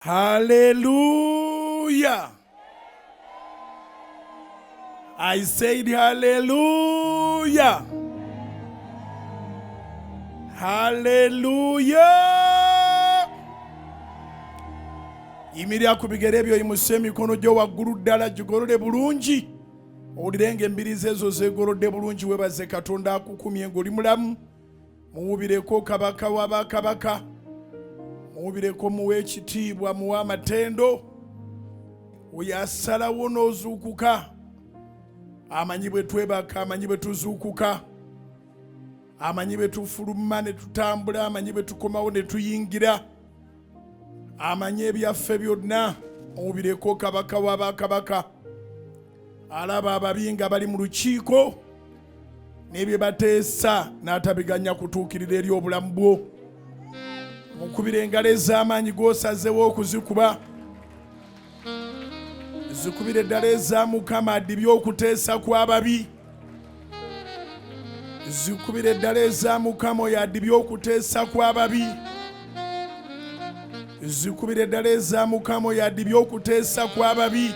Hallelujah. I said hallelujah. Hallelujah. Imirya ku bigere byo imuse emikono gyo waggulu ddala gigolode bulungi. Owulirenge embirize ezo zeegolodde bulungi webaze Katonda akukumye ng'oli mulamu. Muwubireko kabaka w'abakabaka. Muwubireko muwe ekitiibwa muwe amatendo. Oyo asalawo n'ozuukuka. Amanyi bwe twebaka, amanyi bwe tuzuukuka. Amanyi bwe tufuluma ne tutambula, amanyi bwe tukomawo ne tuyingira. Amanyi ebyaffe byonna. Muwubireko kabaka w'abakabaka. Alaba ababi nga bali mu lukiiko n'ebye bateesa n'atabiganya kutuukirira eri obulamu bwo. Mukubire engalo ez'amaanyi g'osazeewo okuzikuba. Zikubire eddala eza Mukama addibye okuteesa kw'ababi. Zikubire eddala eza Mukama oyo addibye okuteesa kw'ababi. Zikubire eddala eza Mukama oyo addibye okuteesa kw'ababi.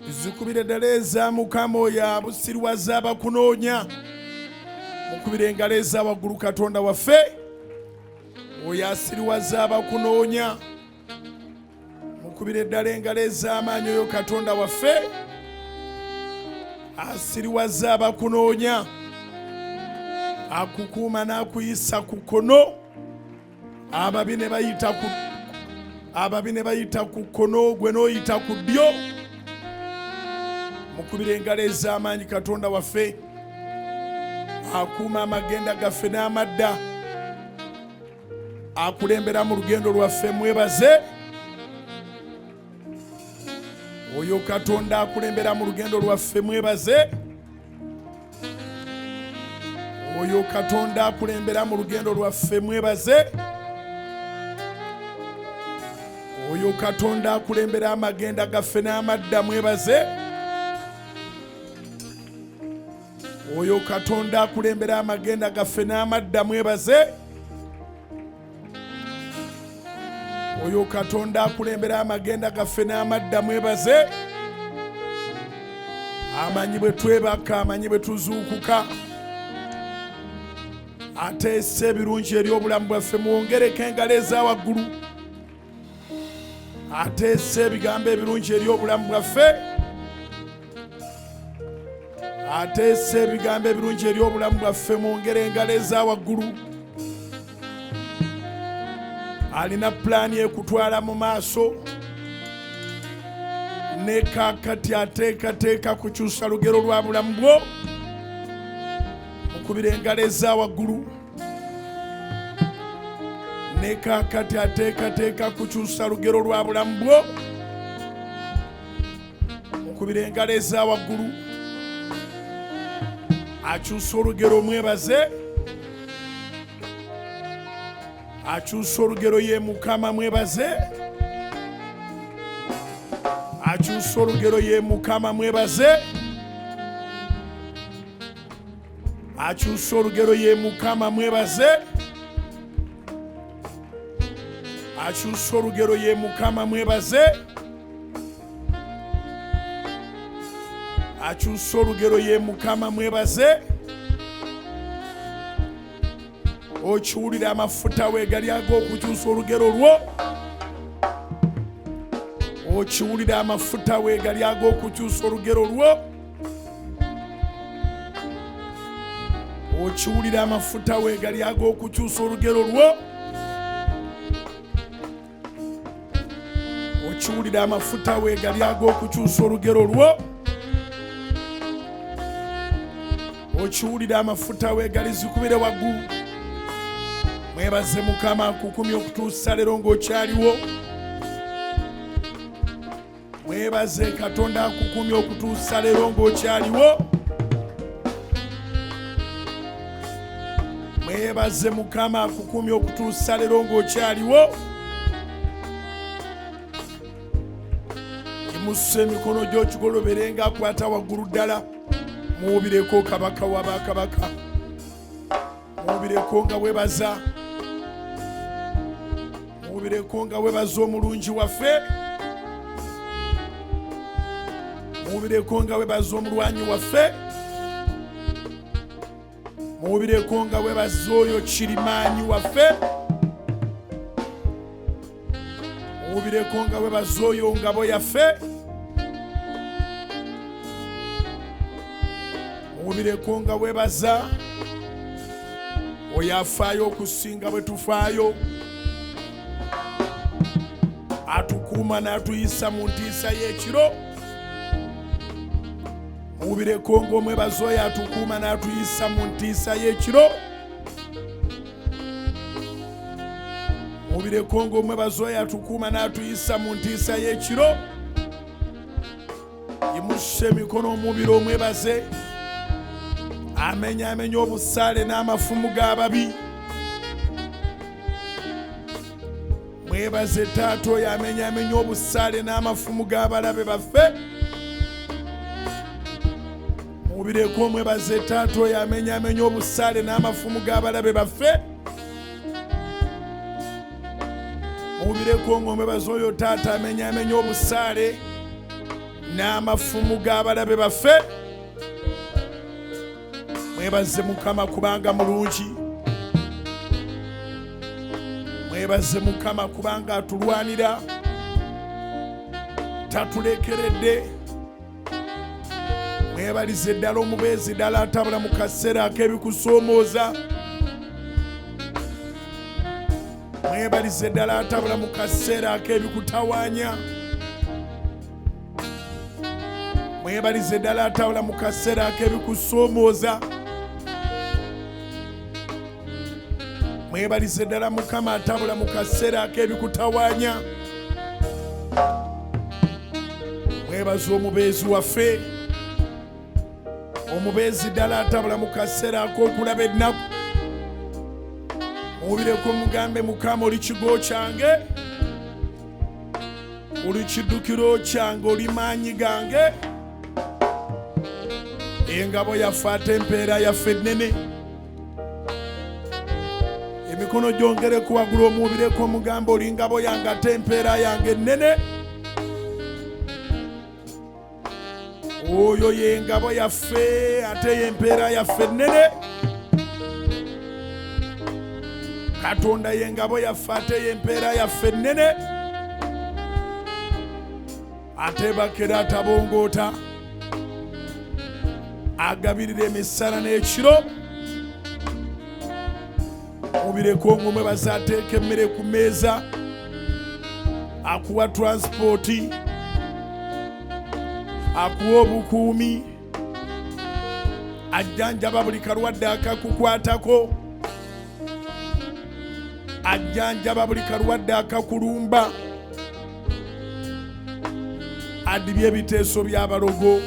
Zikubire eddala eza Mukama oyo abusirwaza abakunoonya. Mukubire engalo eza waggulu Katonda waffe oyo asiriwaza abakunoonya. Mukubire eddala engalo ez'amaanyi oyo Katonda waffe asiriwaza abakunoonya. Akukuuma n'akuyisa ku kkono. Ababi ne bayita ku kkono, gwe n'oyita ku ddyo. Mukubire engalo ez'amaanyi Katonda waffe akuuma amagenda gaffe n'amadda. Akulembera mu lugendo lwaffe, mwebaze. Oyo Katonda akulembera mu lugendo lwaffe, mwebaze. Oyo Katonda akulembera mu lugendo lwaffe, mwebaze. Oyo Katonda akulembera amagenda gaffe n'amadda, mwebaze. Oyo Katonda akulembera amagenda gaffe n'amadda, mwebaze. Oyo Katonda akulembera amagenda gaffe n'amadda, mwebaze. Amanyi bwe twebaka, amanyi bwe tuzuukuka. Ateesa ebirungi eri obulamu bwaffe, mwongereko engalo eza waggulu. Ateesa ebigambo ebirungi eri obulamu bwaffe. Ateesa ebigambo ebirungi eri obulamu bwaffe, mwongere engalo eza waggulu. Alina pulaani ekutwala mu maaso. Ne kaakati ateekateeka kukyusa lugero lwa bulamu bwo. Mukubire engalo eza waggulu. Ne kaakati ateekateeka kukyusa lugero lwa bulamu bwo. Mukubire engalo eza waggulu. Akyusa olugero, mwebaze. Akyusa olugero ye Mukama, mwebaze. Akyusa olugero ye Mukama, mwebaze. Akyusa olugero ye Mukama, mwebaze. Akyusa olugero ye Mukama, mwebaze. Akyusa olugero ye Mukama, mwebaze. Okiwulira amafuta we gali ag'okukyusa olugero lwo. Okiwulira amafuta we gali ag'okukyusa olugero lwo. Okiwulira amafuta we gali ag'okukyusa olugero lwo. Okiwulira amafuta we gali ag'okukyusa olugero lwo. Okiwulira amafuta we gali zikubire waggulu. Mwebaze Mukama akukumye okutuusa leero ng'okyaliwo. Mwebaze Katonda akukumye okutuusa leero ng'okyaliwo. Mwebaze Mukama akukumye okutuusa leero ng'okyaliwo. Yimusa emikono gyo kigolobere nga akwata waggulu ddala. Muwubireko kabaka w'abakabaka. Muwubireko nga webaza. Mubireko nga webaza omulungi waffe. Mubireko nga webaza omulwanyi waffe. Mubireko nga webaza oyo kirimaanyi waffe. Mubireko nga webaza oyo ngabo yaffe. Mubireko nga webaza oyo afaayo okusinga bwe tufaayo. Atukuuma n'atuyisa mu ntiisa y'ekiro. Mubireko ng'omwebaza oyo atukuuma n'atuyisa mu ntiisa y'ekiro. Mubireko ng'omwebaza oyo atukuuma n'atuyisa mu ntiisa y'ekiro. Yimusse emikono omubiri omwebaze. Amenya obusaale n'amafumu g'ababi. Mwebaze taata oyo amenya obusaale n'amafumu g'abalabe baffe. Mubireko mwebaze taata oyo amenya obusaale n'amafumu g'abalabe baffe. Mubireko mwebaze oyo taata amenya obusaale n'amafumu g'abalabe baffe. Mwebaze Mukama kubanga mulungi. Mwebaze Mukama kubanga atulwanira. Tatulekeredde. Mwebalize ddala omubeezi ddala atabula mu kaseera ak'ebikusoomooza. Mwebalize ddala atabula mu kaseera ak'ebikutawaanya. Mwebalize ddala atabula mu kaseera ak'ebikusoomooza. Mwebalize ddala Mukama atabula mu kaseera ak'ebikutawaanya. Mwebaze omubeezi waffe. Omubeezi ddala atabula mu kaseera ak'okulaba ennaku. Mubireko mugambe Mukama oli kigo kyange. Oli kiddukiro kyange, oli maanyi gange. Engabo yaffe ate empeera yaffe ennene. Emikono gyongereko waggulu omubireko omugambo oli ngabo yange ate empeera yange ennene. Oyo ye ngabo yaffe ate y'empeera yaffe ennene. Katonda ye ngabo yaffe ate y'empeera yaffe ennene. Ate bakera atabongoota. Agabirira emisana n'ekiro. Mubireko ng'omwebaza ateeka emmere ku mmeeza. Akuwa transporti. Akuwa obukuumi. Ajjanjaba buli kalwadde akakukwatako. Ajjanjaba buli kalwadde akakulumba. Adibye ebiteeso by'abalogo.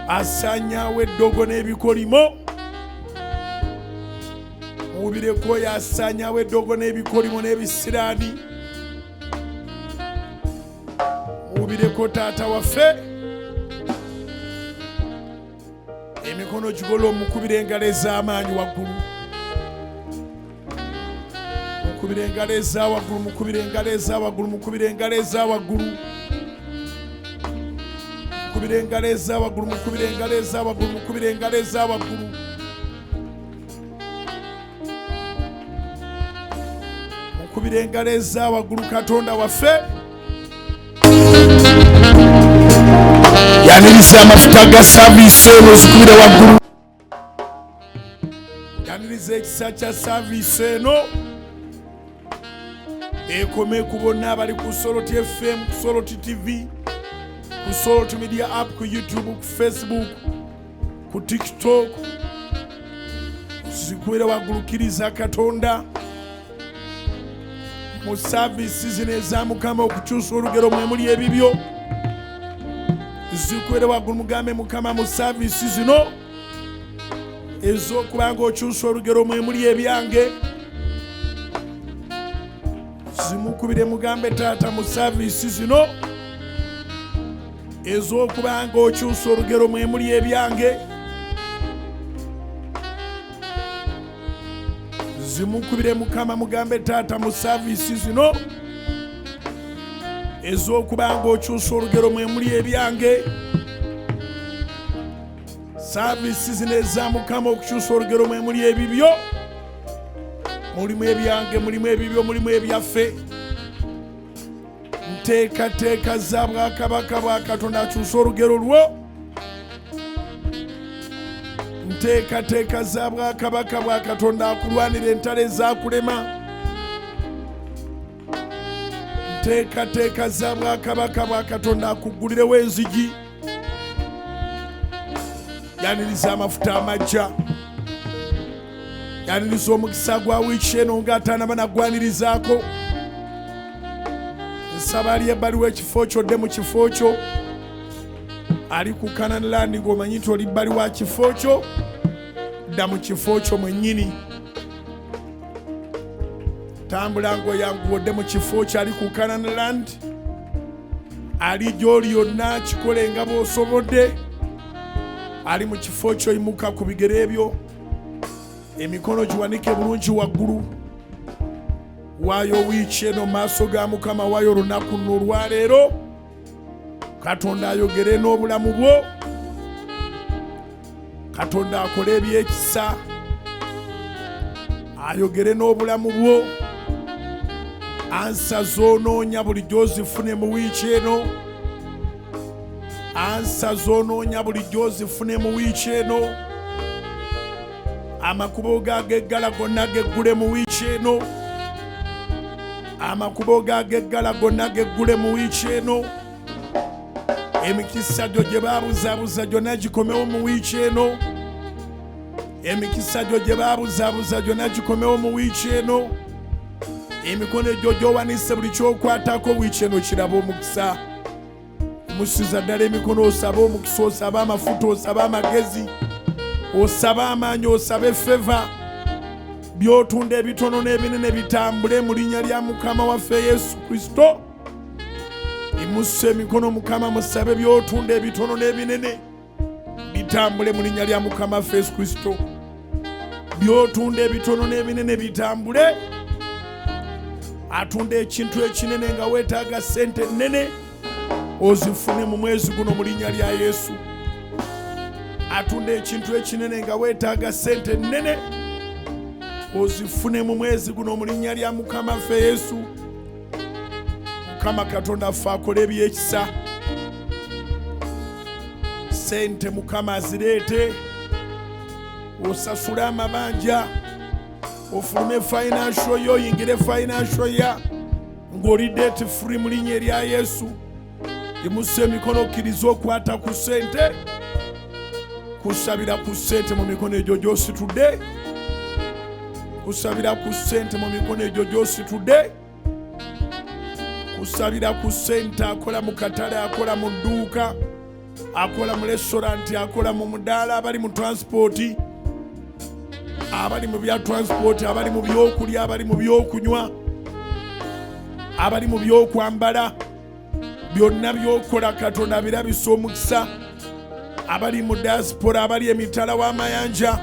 Asaanyaawo eddogo n'ebikolimo. Mubireko oyo asaanyaawo eddogo n'ebikolimo n'ebisiraani. Mubireko taata waffe. Emikono gigola omukubira engalo ez'amaanyi waggulu. Mukubira engalo eza waggulu, mukubira engalo eza waggulu, mukubira engalo eza waggulu. Mukubira engalo eza waggulu, mukubira engalo eza waggulu, mukubira engalo eza waggulu. Mukubira engalo eza waggulu Katonda waffe. Yaniriza amafuta ga saavisi eno zikubire waggulu. Yaniriza ekisa kya saavisi eno. Ekome ku bonna abali ku Soloti FM, ku Soloti TV, ku Soloti Media App, ku YouTube, ku Facebook, ku TikTok. Zikubire waggulu kkiriza Katonda. Mu saavisi zino eza Mukama okukyusa olugero mwe muli ebibyo. Zikubire waggulu mugambe Mukama mu saavisi zino ez'okubanga okyusa olugero mwe muli ebyange. Zimukubire mugambe taata mu saavisi zino ez'okubanga okyusa olugero mwe muli ebyange. zimukubire Mukama mugambe taata mu saavisi zino ez'okuba ng'okyusa olugero mwe muli ebyange. Saavisi zino eza Mukama okukyusa olugero mwe muli ebibyo, mulimu ebyange, mulimu ebibyo, mulimu ebyaffe. Nteekateeka za bwakabaka bwa Katonda akyusa olugero lwo. Nteekateeka za bwakabaka bwa Katonda akulwanira entalo ezaakulema. Nteekateeka za bwakabaka bwa Katonda akuggulirewo enzigi. Yaniriza amafuta amajja. Yaniriza omukisa gwa wiiki eno ng'ataanaba naggwanirizaako. Nsaba ali ebbali w'ekifo kyo odde mu kifo kyo. Ali ku Canaan Land ng'omanyi nti oli bbali wa kifo kyo, dda mu kifo kyo mwennyini. Tambula ng'oyanguwa odde mu kifo kyo ali ku Canaan Land. Ali gy'oli yonna kikole nga bw'osobodde. Ali mu kifo kyo yimuka ku bigere byo, emikono giwanike bulungi waggulu. Waayo wiiki eno maaso ga Mukama, waayo olunaku nno olwaleero. Katonda ayogere n'obulamu bwo. Katonda akole ebyekisa, ayogere n'obulamu bwo. Ansa zoonoonya bulijjo ozifune mu wiiki eno. Ansa zoonoonya bulijjo ozifune mu wiiki eno. Amakubo g'ageggala gonna geggule mu wiiki eno. Amakubo g'ageggala gonna geggule mu wiiki eno. Emikisa gyo gye baabuzaabuza gyonna gikomewo mu wiiki eno. Emikisa gyo gye baabuzaabuza gyonna gikomewo mu wiiki eno. Emikono egyo gy'owanise buli ky'okwatako wiiki eno kiraba omukisa. Musiza ddala emikono, osaba omukisa, osaba amafuta, osaba amagezi, osaba amaanyi, osaba effeva. By'otunda ebitono n'ebinene bitambule mu linnya lya Mukama waffe Yesu Kristo. Imusse emikono Mukama, musabe by'otunda ebitono n'ebinene bitambule mu linnya lya Mukama waffe Yesu Kristo. By'otunda ebitono n'ebinene bitambule. Atunda ekintu ekinene nga weetaaga ssente nnene, ozifune mu mwezi guno mu linnya lya Yesu. Atunda ekintu ekinene nga weetaaga ssente nnene, ozifune mu mwezi guno mu linnya lya Mukama waffe Yesu. Mukama Katonda affe akole ebyekisa. Ssente Mukama azireete, osasule amabanja, ofulume financial yo, oyingire financial ya ng'oli debt free mu linnya erya Yesu. Imusse emikono okkiriza okwata ku ssente, kusabira ku ssente mu mikono egyo gy'ositudde. Kusabira ku ssente mu mikono egyo gy'ositudde. Kusabira ku ssente akola mu katale, akola mu dduuka, akola mu restaurant, akola mu mudaala, abali mu transport, abali mu bya transport, abali mu byokulya, abali mu byokunywa, abali mu byokwambala. Byonna byokola Katonda abirabisa omukisa. Abali mu diaspora, abali emitala w'amayanja,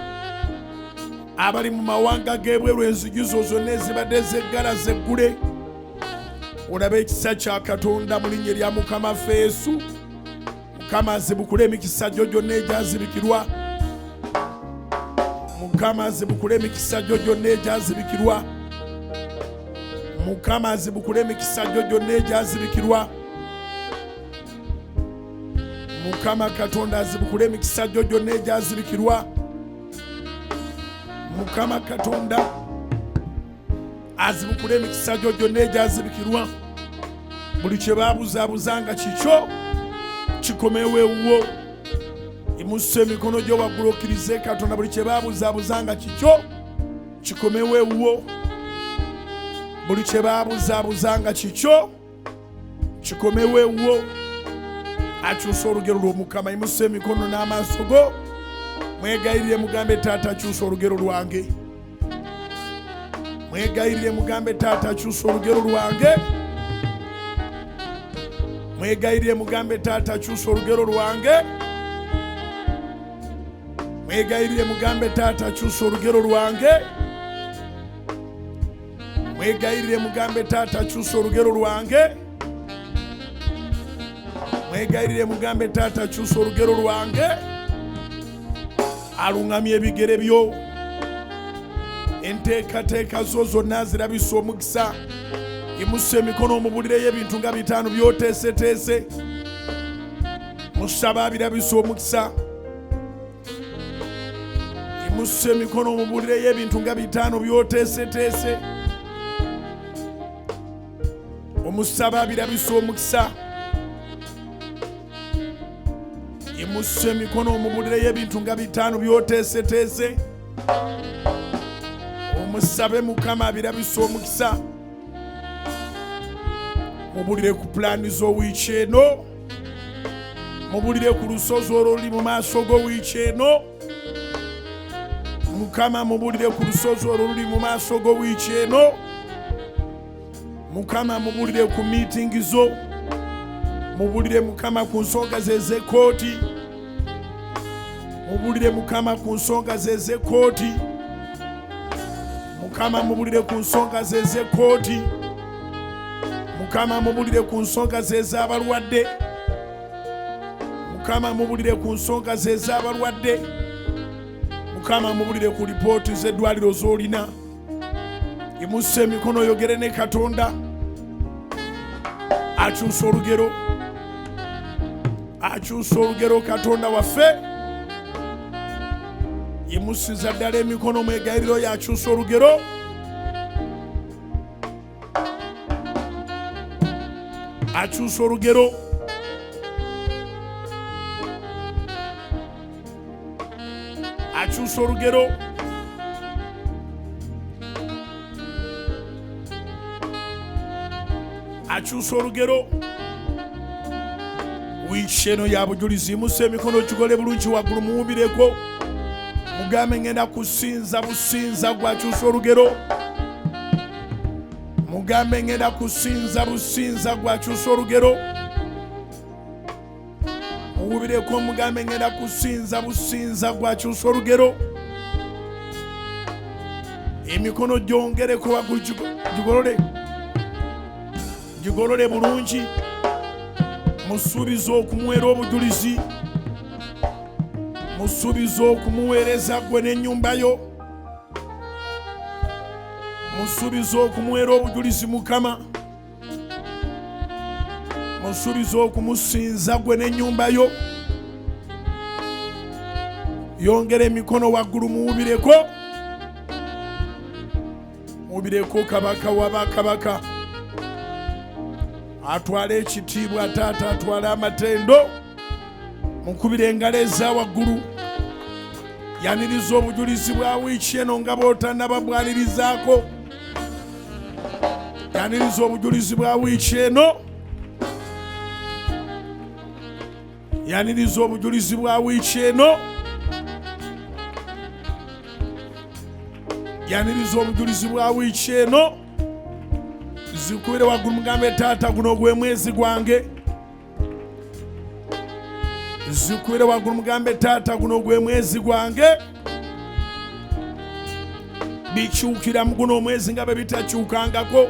abali mu mawanga g'ebweru, enzigi zo zonna ezibadde zeggala zeggule. Olaba ekisa kya Katonda mu linnya erya Mukama waffe Yesu. Mukama azibukule emikisa gyo gyonna egyazibikirwa. Mukama azibukule emikisa gyo gyonna egyazibikirwa. Mukama azibukule emikisa gyo gyonna egyazibikirwa. Mukama Katonda azibukule emikisa gyo gyonna egyazibikirwa. Mukama Katonda azibukule emikisa gyo gyonna egyazibikirwa. Buli kye baabuzaabuzanga kikyo kikomewo ewuwo. Imusse emikono gyo waggulu okkirize Katonda, buli kye baabuzaabuzanga kikyo kikomewo ewuwo. Buli kye baabuzaabuzanga kikyo kikomewo ewuwo. Akyusa olugero lw'Omukama. Imusse emikono n'amaaso go, mwegayirire mugambe taata akyusa olugero lwange. Mwegayirire mugambe taata akyusa olugero lwange. Mwegayirire mugambe taata akyusa olugero lwange. Mwegayirire mugambe taata akyusa olugero lwange. mwegayirire mugambe taata akyusa olugero lwange. Mwegayirire mugambe taata akyusa olugero lwange. Aluŋŋamya ebigere byo. Enteekateeka zo zonna zirabisa omukisa. Yimusa emikono omubulireyo ebintu nga 5 byoteeseteese. Musaba birabisa omukisa. Yimusa emikono omubulireyo ebintu nga 5 byoteeseteese. Omusaba birabisa omukisa. Yimusa emikono omubulireyo ebintu nga 5 byoteeseteese. Omusabe Mukama birabisa omukisa. Mubulire ku pulaani z'owiiki eno. Mubulire ku lusozi oluli mu maaso g'owiiki eno. Mukama mubulire ku lusozi oluli mu maaso g'owiiki eno. Mukama mubulire ku miitingi zo. Mubulire Mukama ku nsonga z'ez'ekkooti. Mubulire Mukama ku nsonga z'ez'ekkooti. Mukama mubulire ku nsonga z'ez'ekkooti. Mukama mubulire ku nsonga z'ez'abalwadde. Mukama mubulire ku nsonga z'ez'abalwadde. Mukama mubulire ku lipooti z'eddwaliro z'olina. Yimusa emikono oyogere ne Katonda. Akyusa olugero. Akyusa olugero Katonda waffe. Yimusiza ddala emikono mwegayiriro yakyusa olugero. Akyusa olugero. Akyusa olugero. Akyusa olugero. Wiiki eno ya bujulizi. Yimusa emikono kigole bulungi waggulu muwumbireko. Mugambe ngenda kusinza businza gwakyusa olugero. Mugambe ngenda kusinza businza gwakyusa olugero. Muwubireko mugambe ngenda kusinza businza gwakyusa olugero. Emikono gyongereko waggulu gigolole. Gigolole bulungi. Musuubiza okumuweera obujulizi. Musuubiza okumuweereza gwe n'ennyumba yo. Musuubiza okumuweera obujulizi Mukama. Musuubiza okumusinza gwe n'ennyumba yo. Yongera emikono waggulu muwubireko. Muwubireko kabaka w'abakabaka. Atwale ekitiibwa taata, atwale amatendo. Mukubire engalo eza waggulu. Yaniriza obujulizi bwa wiiki eno nga bw'otannababwanirizaako. Yaniriza obujulizi bwa wiiki eno. Yaniriza obujulizi bwa wiiki eno. Yaniriza obujulizi bwa wiiki eno. Zikubire waggulu mugambe taata guno gwe mwezi gwange. Zikubire waggulu mugambe taata guno gwe mwezi gwange. Bikyukira mu guno omwezi nga bwe bitakyukangako.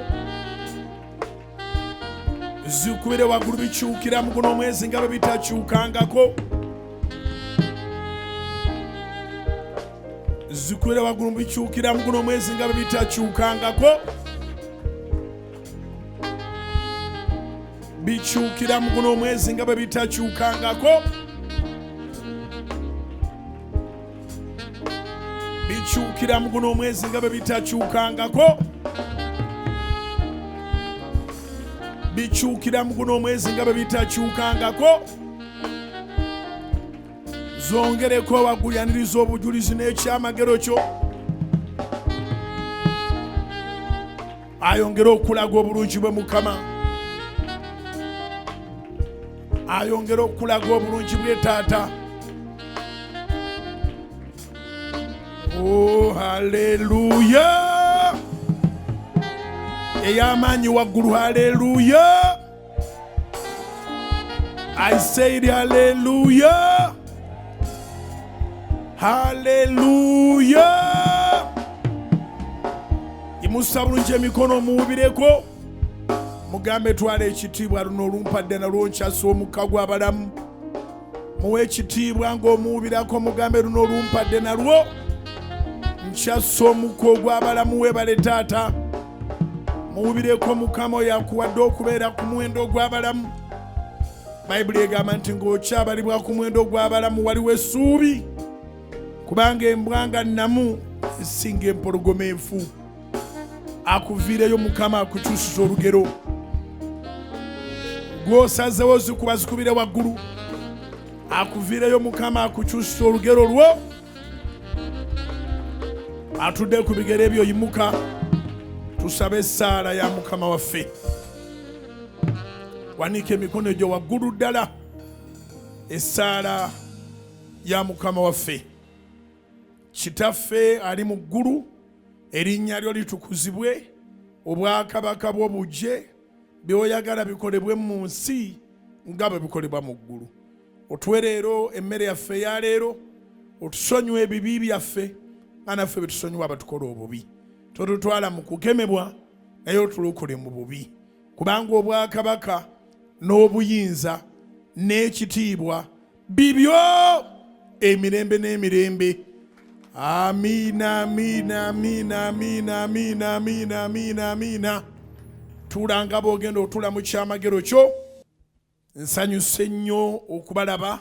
Zikubire waggulu bikyukira mu guno omwezi nga bwe bitakyukangako. Zikubire waggulu bikyukira mu guno omwezi nga bwe bitakyukangako. Bikyukira mu guno omwezi nga bwe bitakyukangako. Bikyukira mu guno omwezi nga bwe bitakyukangako. Bikyukira mu guno omwezi nga bwe bitakyukangako. Zongereko waggulu yaniriza obujulizi n'ekyamagero kyo. Ayongere okulaga obulungi bwe Mukama. Ayongere okulaga obulungi bwe taata. Oh, haleluya. Ey'amaanyi waggulu, haleluya. I said haleluya. Haleluya. mussa bulungi emikono muwubireko mugambe twala ekitiibwa luno olumpadde nalwo nkyassa omukka gw'abalamu muwe ekitiibwa ng'omuwubirako mugambe luno olumpadde nalwo nkyassa omukka ogw'abalamu webale taata muwubireko Mukama yakuwadde okubeera ku muwendo ogw'abalamu. Bayibuli egamba nti ng'okyabalibwa ku muwendo ogw'abalamu waliwo essuubi kubanga embwa nga nnamu esinga empologoma enfu. Akuviireyo Mukama akukyusisa olugero gw'osazewo zikuba zikubire waggulu. Akuviireyo Mukama akukyusisa olugero lwo. Atudde ku bigere ebyo yimuka tusabe essaala ya Mukama waffe. Wanika emikono gyo waggulu ddala. Essaala ya Mukama waffe. Kitaffe ali mu ggulu, erinnya lyo litukuzibwe, obwakabaka bwo bujje, by'oyagala bikolebwe mu nsi nga bwe bikolebwa mu ggulu. Otuwe leero emmere yaffe eya leero, otusonyiwe ebibi byaffe nga naffe bwe tusonyiwa abatukola obubi. Totutwala mu kukemebwa naye otulokole mu bubi, kubanga obwakabaka n'obuyinza n'ekitiibwa bibyo emirembe n'emirembe. Amiina, amiina, amiina, amiina, amiina, amiina, amiina, amiina. Tuulanga bw'ogenda otula mu kyamagero kyo. Nsanyuse nnyo okubalaba,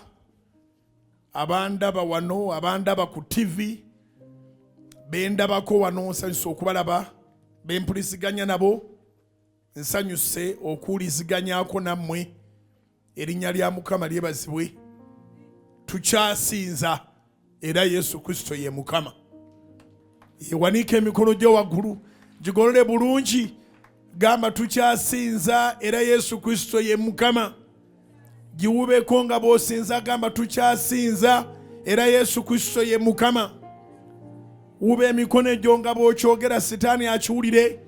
abandaba wano, abandaba ku TV, bendabako wano nsanyuse okubalaba, bempulisiganya nabo nsanyuse okuwuliziganyako nammwe. Erinnya lya Mukama lyebazibwe. Tukyasinza era Yesu Kristo ye Mukama. Yewanika emikono gyo waggulu gigolole bulungi, gamba tukyasinza era Yesu Kristo ye Mukama. Giwubeko nga bw'osinza gamba tukyasinza era Yesu Kristo ye Mukama. Wube emikono egyo nga bw'okyogera Sitaani akiwulire.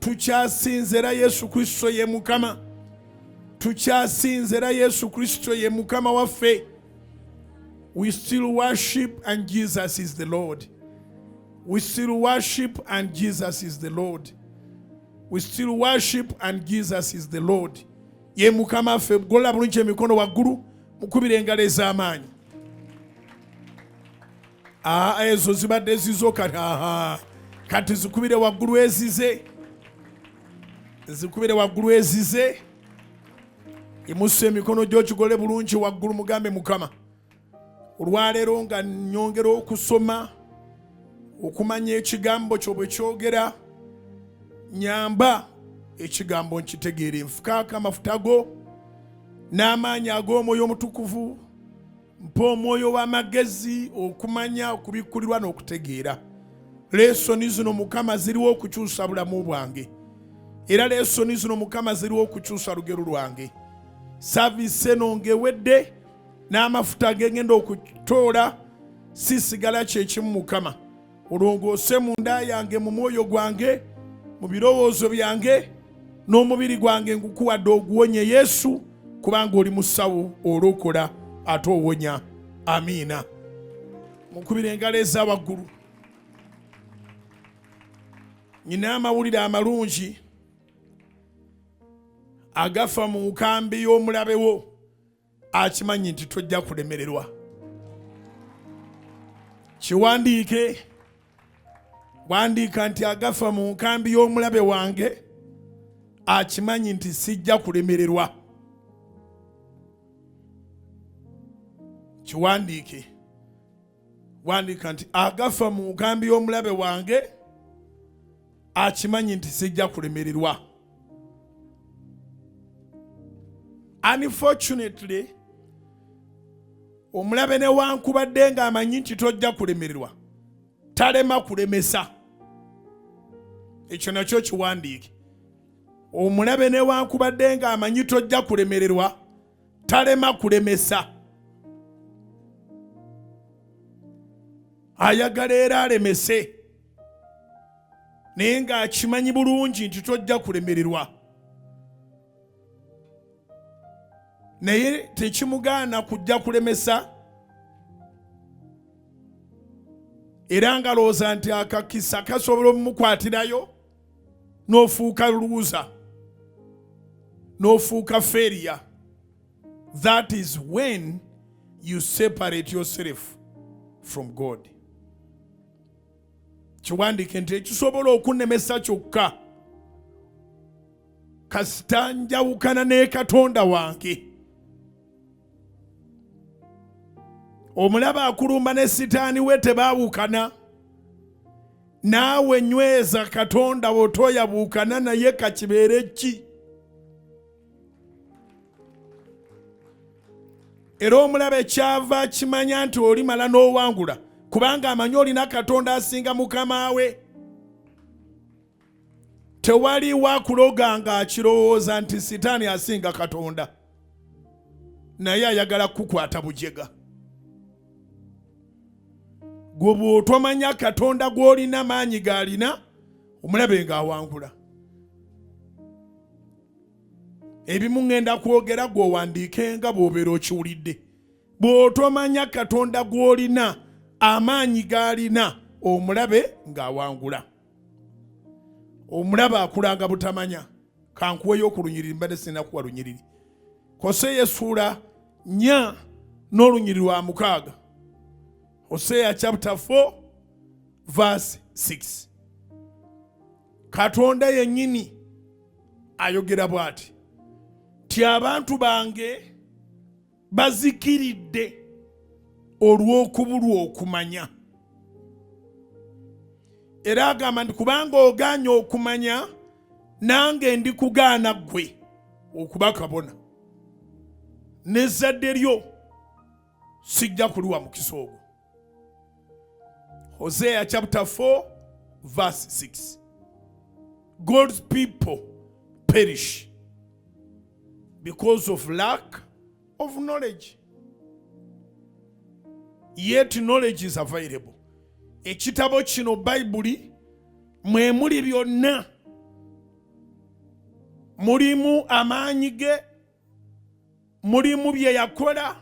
Tukyasinza era Yesu Kristo ye Mukama. Tukyasinza era Yesu Kristo ye Mukama waffe. We still worship and Jesus is the Lord. We still worship and Jesus is the Lord. We still worship and Jesus is the Lord. Ye Mukama ffe. Gola bulungi emikono waggulu mukubire engalo ez'amaanyi. Ezo zibadde zizo kati zikubire waggulu ezize. Zikubire waggulu ezize. Yimusa emikono gyo gigole bulungi waggulu mugambe Mukama. Olwaleero nga nyongera okusoma okumanya ekigambo kyo bwe kyogera, nyamba ekigambo nkitegeere. Nfukaako amafuta go n'amaanyi ag'Omwoyo Omutukuvu, mpa omwoyo w'amagezi okumanya, okubikkulirwa n'okutegeera. Leesoni zino Mukama ziriwo okukyusa bulamu bwange, era leesoni zino Mukama ziriwo okukyusa lugero lwange. Saavisi eno ng'ewedde n'amafuta gengenda okutoola sisigala kyekimu Mukama. Olongoose munda yange, mu mwoyo gwange, mu birowoozo byange, n'omubiri gwange ngukuwadde oguwonye Yesu, kubanga oli musawo, olokola ate owonya. Amiina. Mukubire engalo eza waggulu. Nina amawulire amalungi agafa mu nkambi y'omulabe wo. Akimanyi nti tojja kulemererwa. Kiwandiike, wandiika nti agafa mu nkambi y'omulabe wange akimanyi nti sijja kulemererwa. Kiwandiike, wandiika nti agafa mu nkambi y'omulabe wange akimanyi nti sijja kulemererwa. Unfortunately, omulabe newankubadde ng'amanyi nti tojja kulemererwa, talema kulemesa. Ekyo nakyo kiwandiike. Omulabe newankubadde ng'amanyi tojja kulemererwa, talema kulemesa. Ayagala era alemese, naye ng'akimanyi bulungi nti tojja kulemererwa. Naye tekimugaana kujja kulemesa, era nga looza nti akakisa kasobola omumukwatirayo n'ofuuka loser, n'ofuuka failure, that is when you separate yourself from God. Kiwandiike nti ekisobola okunemesa kyokka kasita njawukana ne Katonda wange. Omulaba akulumba ne sitaani we tebaawukana. Naawe nyweza Katonda bw'otoyabuukana naye kakibeere ki? Era omulaba ekyava kimanya nti olimala n'owangula kubanga amanyi olina Katonda asinga mukama we. Tewali wakuloga nga akirowooza nti sitaani asinga Katonda naye ayagala kukwata bujega. Gwe bw'otomanya Katonda gw'olina maanyi g'alina omulabe ng'awangula. Ebimu ngenda kwogera gw'owandiike nga bw'obeera okiwulidde. Bw'otomanya Katonda gw'olina amaanyi g'alina omulabe ng'awangula. Omulaba akulanga butamanya. Kankuweyo ku lunyiriri mbadde sirina kuwa lunyiriri. Hoseya essuula 4 n'olunyiriri lwa 6. Hosea chapter 4 verse 6. Katonda yennyini ayogera bw'ati ti abantu bange bazikiridde olw'okubulwa okumanya. Era agamba nti kubanga ogaanye okumanya nange ndikugaana ggwe okuba kabona, n'ezzadde lyo sijja kuliwa mukisa ogwo. Hosea chapter 4 verse 6. God's people perish because of lack of knowledge. Yet knowledge is available. Ekitabo kino Bayibuli mwe muli byonna. Mulimu amaanyi ge, mulimu bye yakola,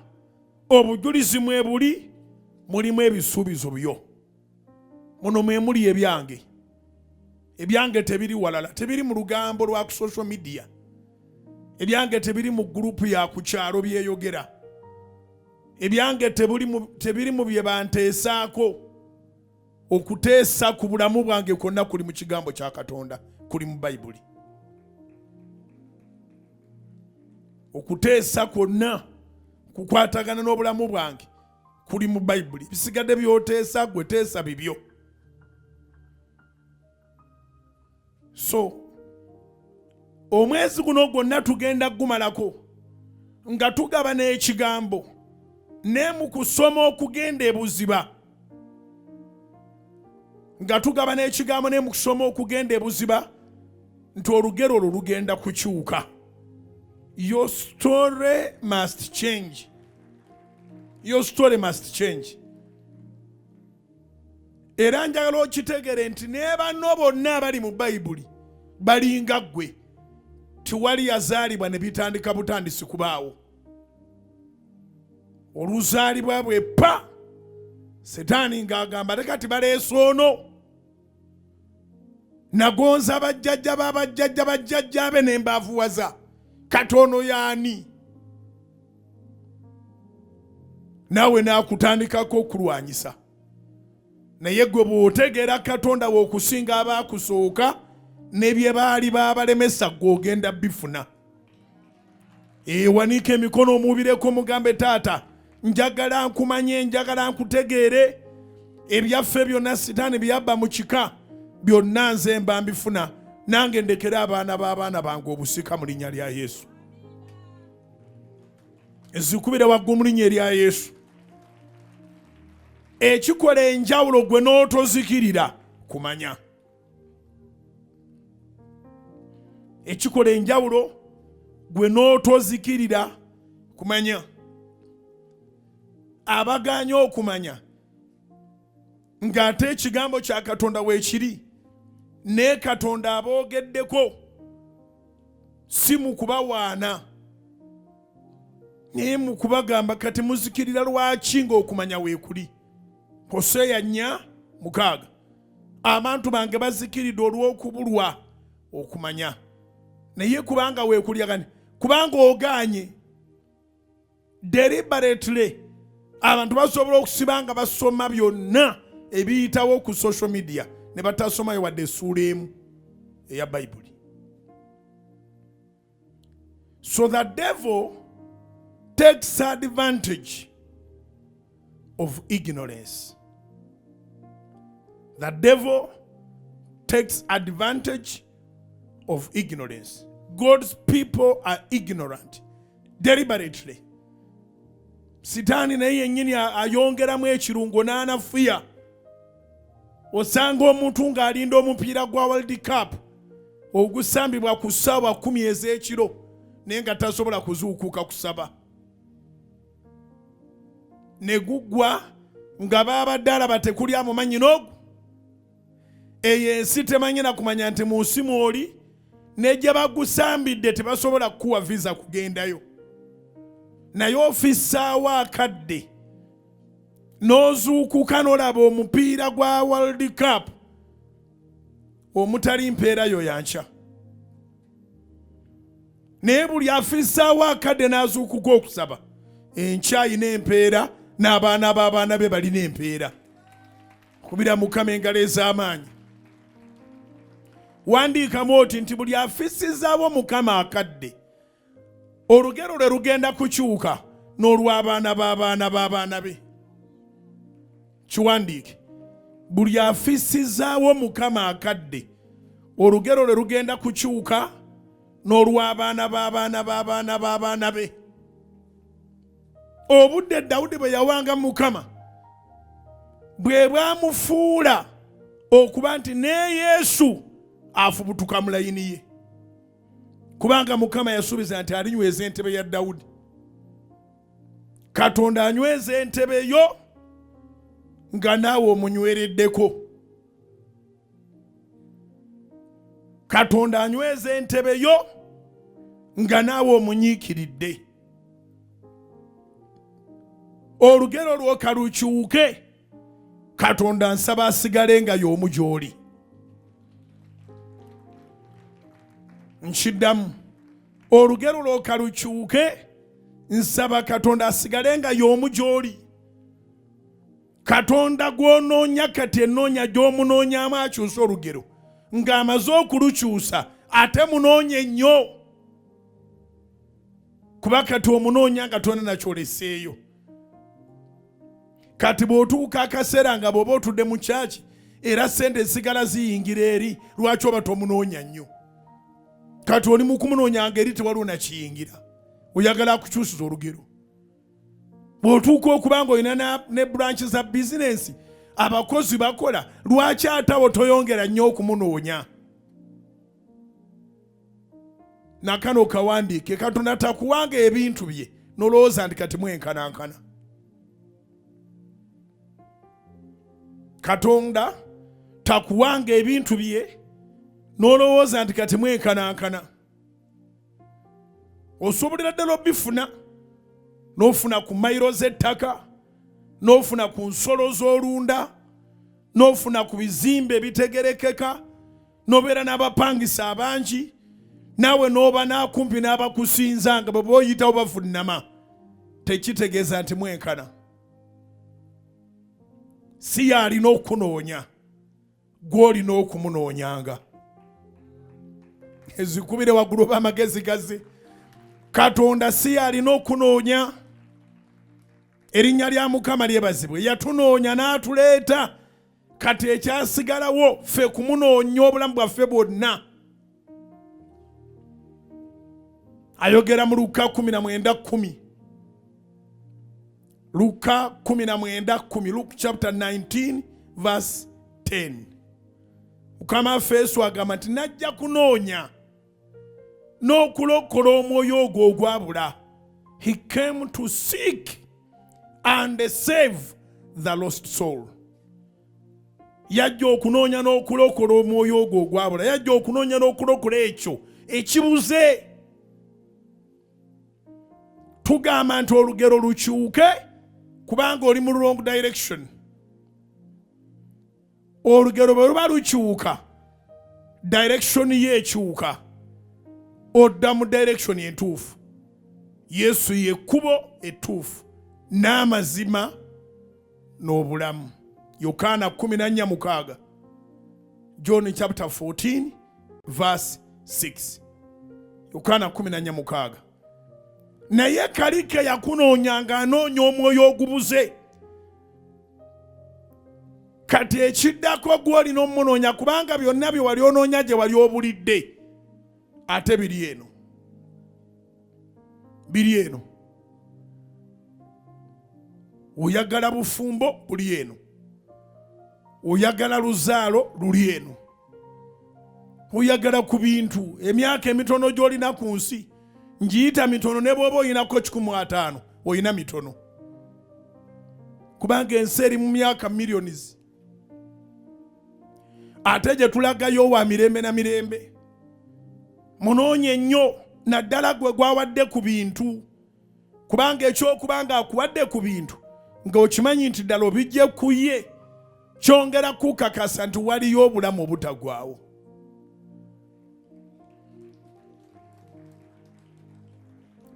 obujulizi mwe buli, mulimu ebisuubizo byo. Muno mwe muli ebyange. Ebyange tebiri walala, tebiri mu lugambo lwa ku social media. Ebyange tebiri mu gurupu ya ku kyalo byeyogera. Ebyange tebiri mu bye banteesaako. Okuteesa ku bulamu bwange kwonna kuli mu kigambo kya Katonda, kuli mu Bayibuli. Okuteesa kwonna kukwatagana n'obulamu bwange kuli mu Bayibuli. Bisigadde by'oteesa gwe teesa bibyo. So omwezi guno gwonna tugenda gumalako nga tugaba n'ekigambo ne mu kusoma okugenda ebuziba. Nga tugaba n'ekigambo ne mu kusoma okugenda ebuziba nti olugero olwo lugenda kukyuka. Your story must change. Your story must change. Era njagala okitegere nti ne banno bonna abali mu Bayibuli balinga ggwe. Tiwali yazaalibwa ne bitandika butandisi kubaawo. Oluzaalibwa bwe pa Setaani ng'agamba lekati baleese ono. Nagonza bajjajja b'abajjajja bajjajja be ne mbaavuwaza. Katono yaani. Nawe naakutandikako okulwanyisa. Naye gwe bw'otegeera Katonda w'okusinga abaakusooka ne bye baali baabalemesa gw'ogenda bifuna. Ewanika emikono omubireko mugambe taata njagala nkumanye, njagala nkutegeere, ebyaffe byonna Sitaani byabba mu kika byonna nze mba mbifuna, nange ndekere abaana b'abaana bange obusika mu linnya lya Yesu. Ezikubire waggulu mu linnya erya Yesu. Ekikola enjawulo gwe n'otozikirira kumanya. Ekikola enjawulo gwe n'otozikirira kumanya. Abaganya okumanya ng'ate ekigambo kya Katonda weekiri ne Katonda aboogeddeko si mu kubawaana naye mu kubagamba kati muzikirira lwaki ng'okumanya weekuli. Hosea 4:6. Abantu bange bazikiridde olw'okubulwa okumanya naye kubanga weekulya gani kubanga ogaanye deliberately abantu basobola okusiba nga basoma byonna ebiyitawo ku social media ne batasomayo wadde essuula emu eya bayibuli. So the devil takes advantage of ignorance. The devil takes advantage of ignorance. God's people are ignorant deliberately. Sitaani naye yennyini ayongeramu ekirungo n'anafuya. Osanga omuntu ng'alinda omupiira gwa World Cup ogusambibwa ku ssaawa 10 ez'ekiro naye nga tasobola kuzuukuka kusaba. Ne guggwa nga baabadde alaba tekuli amumanyi n'ogwo. Eyo ensi temanyi na kumanya nti mu nsi mw'oli n'ejja bagusambidde tebasobola kukuwa visa kugendayo. Naye ofissaawo akadde n'ozuukuka n'olaba omupiira gwa World Cup omutali mpeera yo yanca. Naye buli afissaawo akadde n'azuukuka okusaba enkya ayina empeera n'abaana b'abaana be balina empeera. Kubira Mukama engalo ez'amaanyi. Wandiikamu oti nti buli afissizaawo Mukama akadde olugero lwe lugenda kukyuka n'olw'abaana b'abaana b'abaana be. Kiwandiike. Buli afissizaawo Mukama akadde olugero lwe lugenda kukyuka n'olw'abaana b'abaana b'abaana b'abaana be. Obudde Dawudi bwe yawanga Mukama bwe bwamufuula okuba nti ne Yesu afubutuka mu layini ye. Kubanga Mukama yasuubiza nti alinyweza entebe ya Dawudi. Katonda anyweza entebe yo nga naawe omunywereddeko. Katonda anyweza entebe yo nga naawe omunyiikiridde. Olugero lwo kalukyuke, Katonda nsaba asigale nga y'omu gy'oli. Nkiddamu, olugero lwo kalukyuke, nsaba Katonda asigale nga y'omu gy'oli. Katonda gw'onoonya kati ennoonya gy'omunoonyamu akyusa olugero ng'amaze okulukyusa ate munoonye nnyo. Kuba kati omunoonya nga tona nakyoleseeyo. Kati bw'otuuka akaseera nga bw'oba otudde mu kyaki era ssente zigala ziyingira eri lwaki oba tomunoonya nnyo. Kati oli mu kumunoonya ng'eri tewaliwo nakiyingira. Oyagala kukyusiza olugero. Bw'otuuka okuba nga olina ne branch za bizinensi abakozi bakola lwaki atawo toyongera nnyo okumunoonya. Nakano kawandiike Katonda takuwanga ebintu bye nolowooza nti kati mwenkanankana. Katonda takuwanga ebintu bye nolowooza nti kati mwenkanankana. Osobolera ddala obifuna n'ofuna ku mayiro z'ettaka, n'ofuna ku nsolo z'olunda, n'ofuna ku bizimbe ebitegerekeka, n'obeera n'abapangisa abangi, naawe n'oba n'akumpi n'abakusinza nga bwe booyitawo bavunnama. Tekitegeeza nti mwenkana. Si y'alina okunoonya, gw'olina okumunoonyanga. Ezikubire waggulu oba amagezi gaze. Katonda si y'alina okunoonya. Erinnya lya Mukama lyebazibwe. Yatunoonya n'atuleeta. Kati ekyasigalawo ffe kumunoonya obulamu bwaffe bwonna. Ayogera mu Luka 19:10. Luka 19:10. Luke chapter 19 verse 10. Mukama waffe Yesu agamba nti najja kunoonya n'okulokola omwoyo ogwo ogwabula. He came to seek and save the lost soul. Yajja okunoonya n'okulokola omwoyo ogwo ogwabula. Yajja okunoonya n'okulokola ekyo ekibuze. Tugamba nti olugero lukyuke kubanga oli mu wrong direction. Olugero bwe luba lukyuka direction ye ekyuka odda mu direction entuufu. Yesu ye kkubo ettuufu n'amazima n'obulamu. Yokaana 14:6. John chapter 14 verse 6. Yokaana 14:6. Naye kalike yakunoonyanga anoonya omwoyo ogubuze. Kati ekiddako gw'olina omunoonya kubanga byonna bye wali onoonya gye wali obulidde. Ate biri eno. Biri eno. Oyagala bufumbo buli eno. Oyagala luzaalo luli eno. Oyagala ku bintu emyaka emitono gy'olina ku nsi ngiyita mitono ne bw'oba oyinako 15 oyina mitono. Kubanga ensi eri mu myaka millions. Ate gye tulagayo wa mirembe na mirembe. Munoonye nnyo naddala gwe gwawadde ku bintu. Kubanga ekyokubanga akuwadde ku bintu ng'okimanyi nti ddala obijje ku ye kyongera kukakasa nti waliyo obulamu obutagwawo.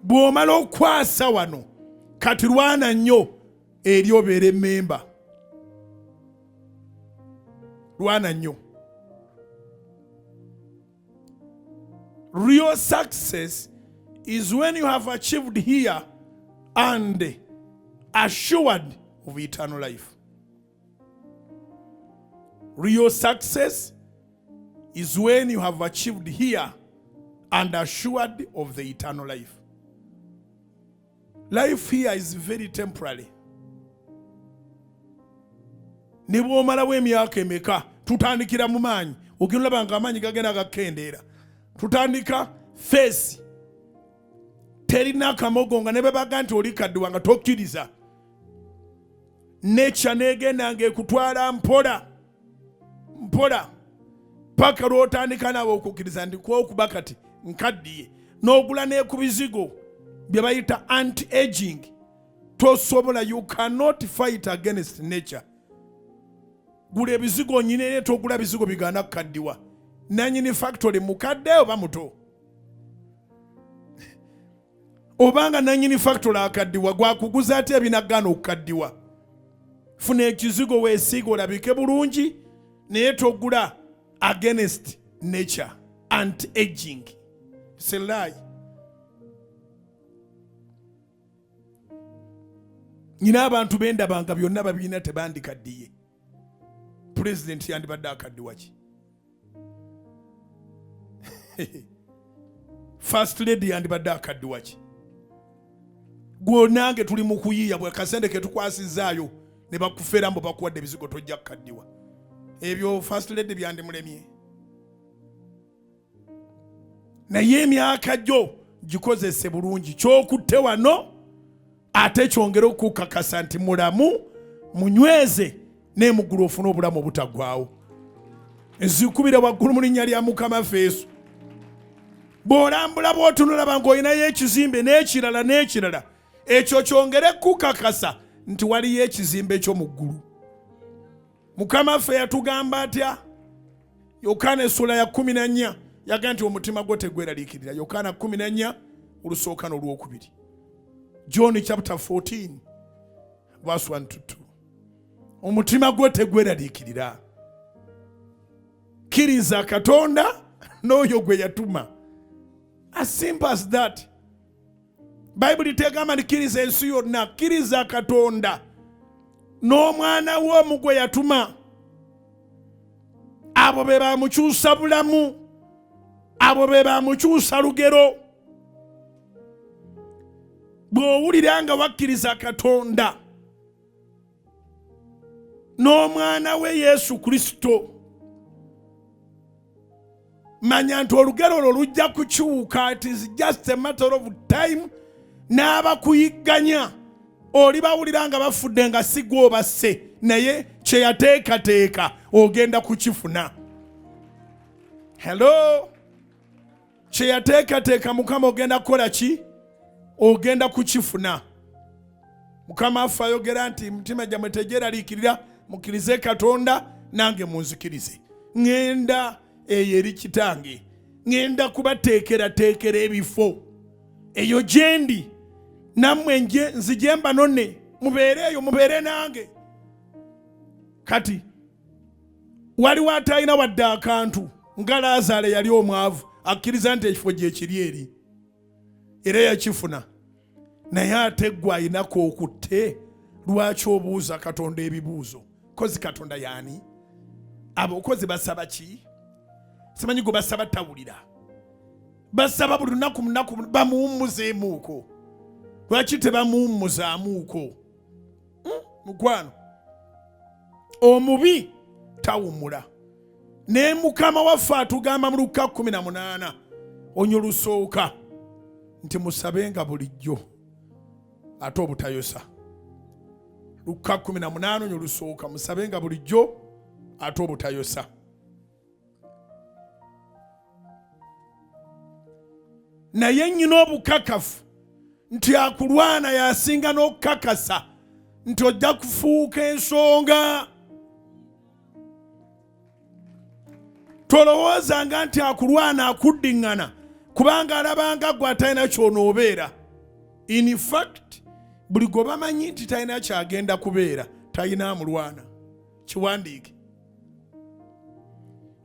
Bw'omala okwasa wano kati lwana nnyo eri obeera emmemba. Lwana nnyo. Real success is when you have achieved here and assured of eternal life. Real success is when you have achieved here and assured of the eternal life. Life here is very temporary. Ne bw'omalawo emyaka emeka tutandikira mu maanyi ogenda olaba amaanyi gagenda gakendeera. Tutandika face terina akamogo nga ne bebaga nti oli kaddiwa nga tokkiriza. Nature negenda ng'ekutwala mpola mpola paka lw'otandika nawe okukkiriza nti kwokuba kati nkaddiye n'ogula n'ekubizigo bye bayita anti-aging. Tosobola, you cannot fight against nature. Gula ebizigo nyine ne togula bizigo bigana kukaddiwa. Nanyini factory mukadde oba muto. Obanga nanyini factory akaddiwa gwakuguza ate ebinagana okukaddiwa. Funa ekizigo weesiga olabike bulungi naye togula against nature. Anti-aging. It's a lie. Nyina abantu bendabanga byonna babiina tebandikaddiye. President yandibadde akaddiwa ki? First lady yandibadde akaddiwa ki? Gwe nange tuli mu kuyiiya bwe kasente ke tukwasizaayo ne bakufera mbo bakuwadde ebizigo tojja kukaddiwa. Ebyo first lady byandimulemye. Naye emyaka gyo gikozese bulungi. Kyokutte wano ate kyongera okukakasa nti mulamu munyweze n'emuggulu ofuna obulamu obutagwawo. Nzikubira waggulu mu linnya lya Mukama Yesu. Bw'olambula bw'otunula bango olinayo ekizimbe n'ekirala n'ekirala, ekyo kyongere kukakasa nti waliyo ekizimbe ekyo mu ggulu. Mukama ffe yatugamba atya? Yokaana essula ya 14 yaga nti omutima gwo tegweraliikirira. Yokaana 14 olusooka n'olwokubiri. John chapter 14 verse 1 to 2. Omutima gwo tegweraliikirira. Kkiriza Katonda n'oyo gwe yatuma. As simple as that. Bible tegamba kkiriza ensi yonna, kkiriza Katonda n'omwana w'omu gwe yatuma. Abo be bamukyusa bulamu, abo be bamukyusa lugero. Bw'owulira nga wakkiriza Katonda n'omwana we Yesu Kristo, manya nti olugero olwo lujja kukyuka. It is just a matter of time. N'abakuyigganya oli bawulira nga bafudde nga si gwe obasse, naye kye yateekateeka ogenda kukifuna. Hello? Kye yateekateeka Mukama ogenda kukola ki? Ogenda kukifuna. Mukama affe ayogera nti mutima gyammwe tegeraliikirira, mukkirize Katonda nange munzikirize. Ngenda eyo eri kitange ngenda kubateekera ebifo eyo gyendi nammwe nzije mbanone mubeereeyo mubeere nange. Kati waliwo atalina wadde akantu nga Laazaalo yali omwavu akkiriza nti ekifo gye kiri eri era yakifuna, naye ate gwe ayinako okutte. Lwaki obuuza Katonda ebibuuzo? Kozi Katonda yaani? Abakozi basaba ki? Simanyi gwe basaba tawulira, basaba buli lunaku munaku bamuwummuzeemuuko. Lwaki tebamuwummuzaamuuko? Mukwano, omubi tawummula. Ne Mukama waffe atugamba mu Luka 18 onyo lusooka nti musabenga bulijjo ate obutayosa. Luka 18 onyo lusooka musabenga bulijjo ate obutayosa. Naye nnyina obukakafu nti akulwana yasinga n'okukakasa nti ojja kufuuka ensonga. Tolowoozanga nti akulwana akuddiŋŋana kubanga alabanga gwe atalina ky'onoobeera. In fact buli gwe bamanyi nti talina kyagenda kubeera talina amulwana. Kiwandiike.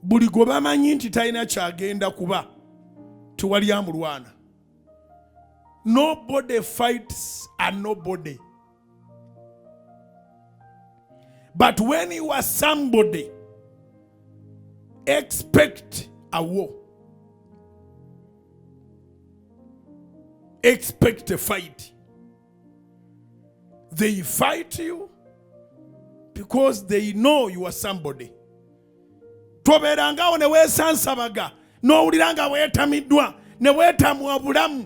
Buli gwe bamanyi nti talina kyagenda kuba tewali amulwana. Nobody fights a nobody. But when you are somebody, expect a war. Expect a fight. They fight you because they know you are somebody. Toberangawo ne weesansabaga n'owulira nga weetamiddwa ne weetamwa bulamu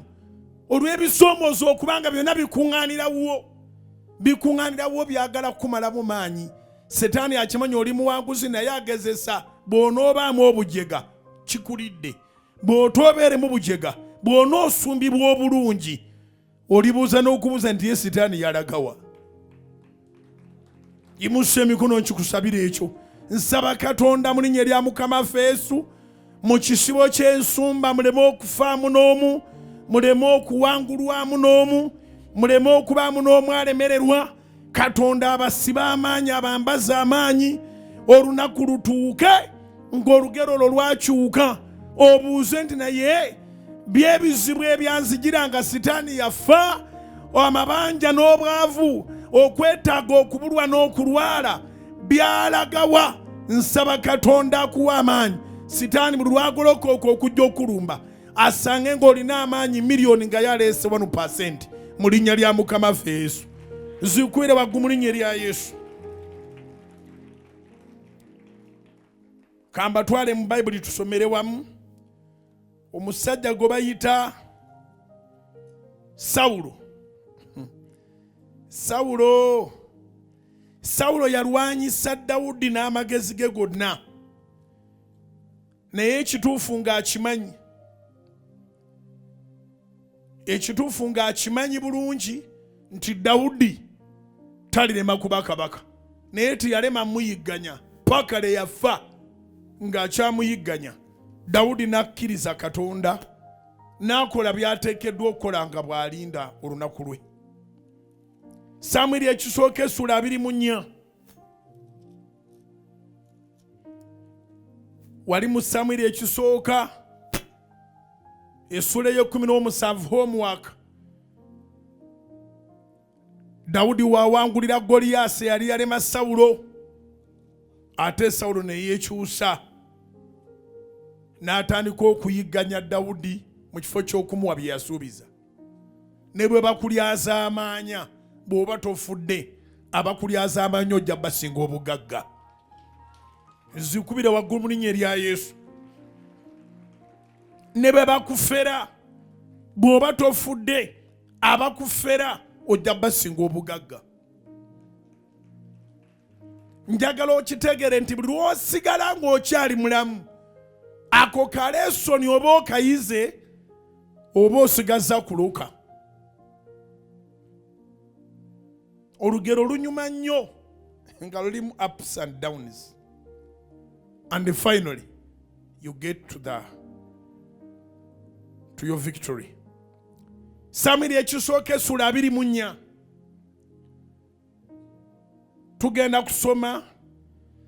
olw'ebisoomoozo okubanga byonna bikuŋŋaanirawo byagala kukumalamu maanyi. Setaani akimanyi oli muwanguzi naye agezesa bw'onoobaamu obujega kikulidde. Bw'otoobeeremu bujega bw'onoosumbibwa obulungi olibuuza n'okubuuza nti ye Setaani yalagawa. Yimusa emikono nkikusabira ekyo. Nsaba Katonda mu linnya lya Mukama waffe Yesu mu kisibo ky'ensumba muleme okufaamu n'omu, muleme okuwangulwamu n'omu, muleme okubaamu n'omu alemererwa. Katonda abasiba amaanyi abambaza amaanyi olunaku lutuuke ng'olugero olwo lwakyuka obuuze nti naye byebizibu ebyanzigira nga Setaani yafa, amabanja n'obwavu, okwetaaga okubulwa n'okulwala byalagawa. Nsaba Katonda akuwa amaanyi. Setaani buli lwagolokoka okujja okulumba asange ng'olina amaanyi miliyoni nga yaleese 1% mu linnya lya Mukama waffe Yesu. Nzikwire waggulu mu linnya lya Yesu. Kamba twale mu Bayibuli tusomere wamu. Omusajja gwe bayita Sawulo. Sawulo yalwanyisa Dawudi n'amagezi ge gonna, naye ekituufu ng'akimanyi. Ekituufu ng'akimanyi bulungi nti Dawudi talirema kuba kabaka, naye teyalema muyigganya paka le yafa ng'akyamuyigganya. Dawudi n'akkiriza Katonda n'akola by'ateekeddwa okukola nga bw'alinda olunaku lwe. Samwiri ekisooka essula 24. Wali mu Samwiri ekisooka essula ey'e17 homework. Dawudi wawangulira Goliyaasi yali yalema Sawulo, ate Sawulo ne yeekyusa n'atandika okuyigganya Dawudi mu kifo ky'okumuwa bye yasuubiza. Ne bwe bakulyaza amaanya bw'oba tofudde, abakulyaza amaanya ojja basinga obugagga. Nzikubire waggulu mu linnya erya Yesu. Ne bwe bakufera bw'oba tofudde, abakufera ojja basinga obugagga. Njagala okitegere nti buli lw'osigala ng'okyali mulamu, ako kaleesoni oba okayize oba osigaza kuluka. Olugero lunyuma nnyo nga lulimu ups and downs. And finally you get to your victory. Samiri ekisooka essula 24 tugenda kusoma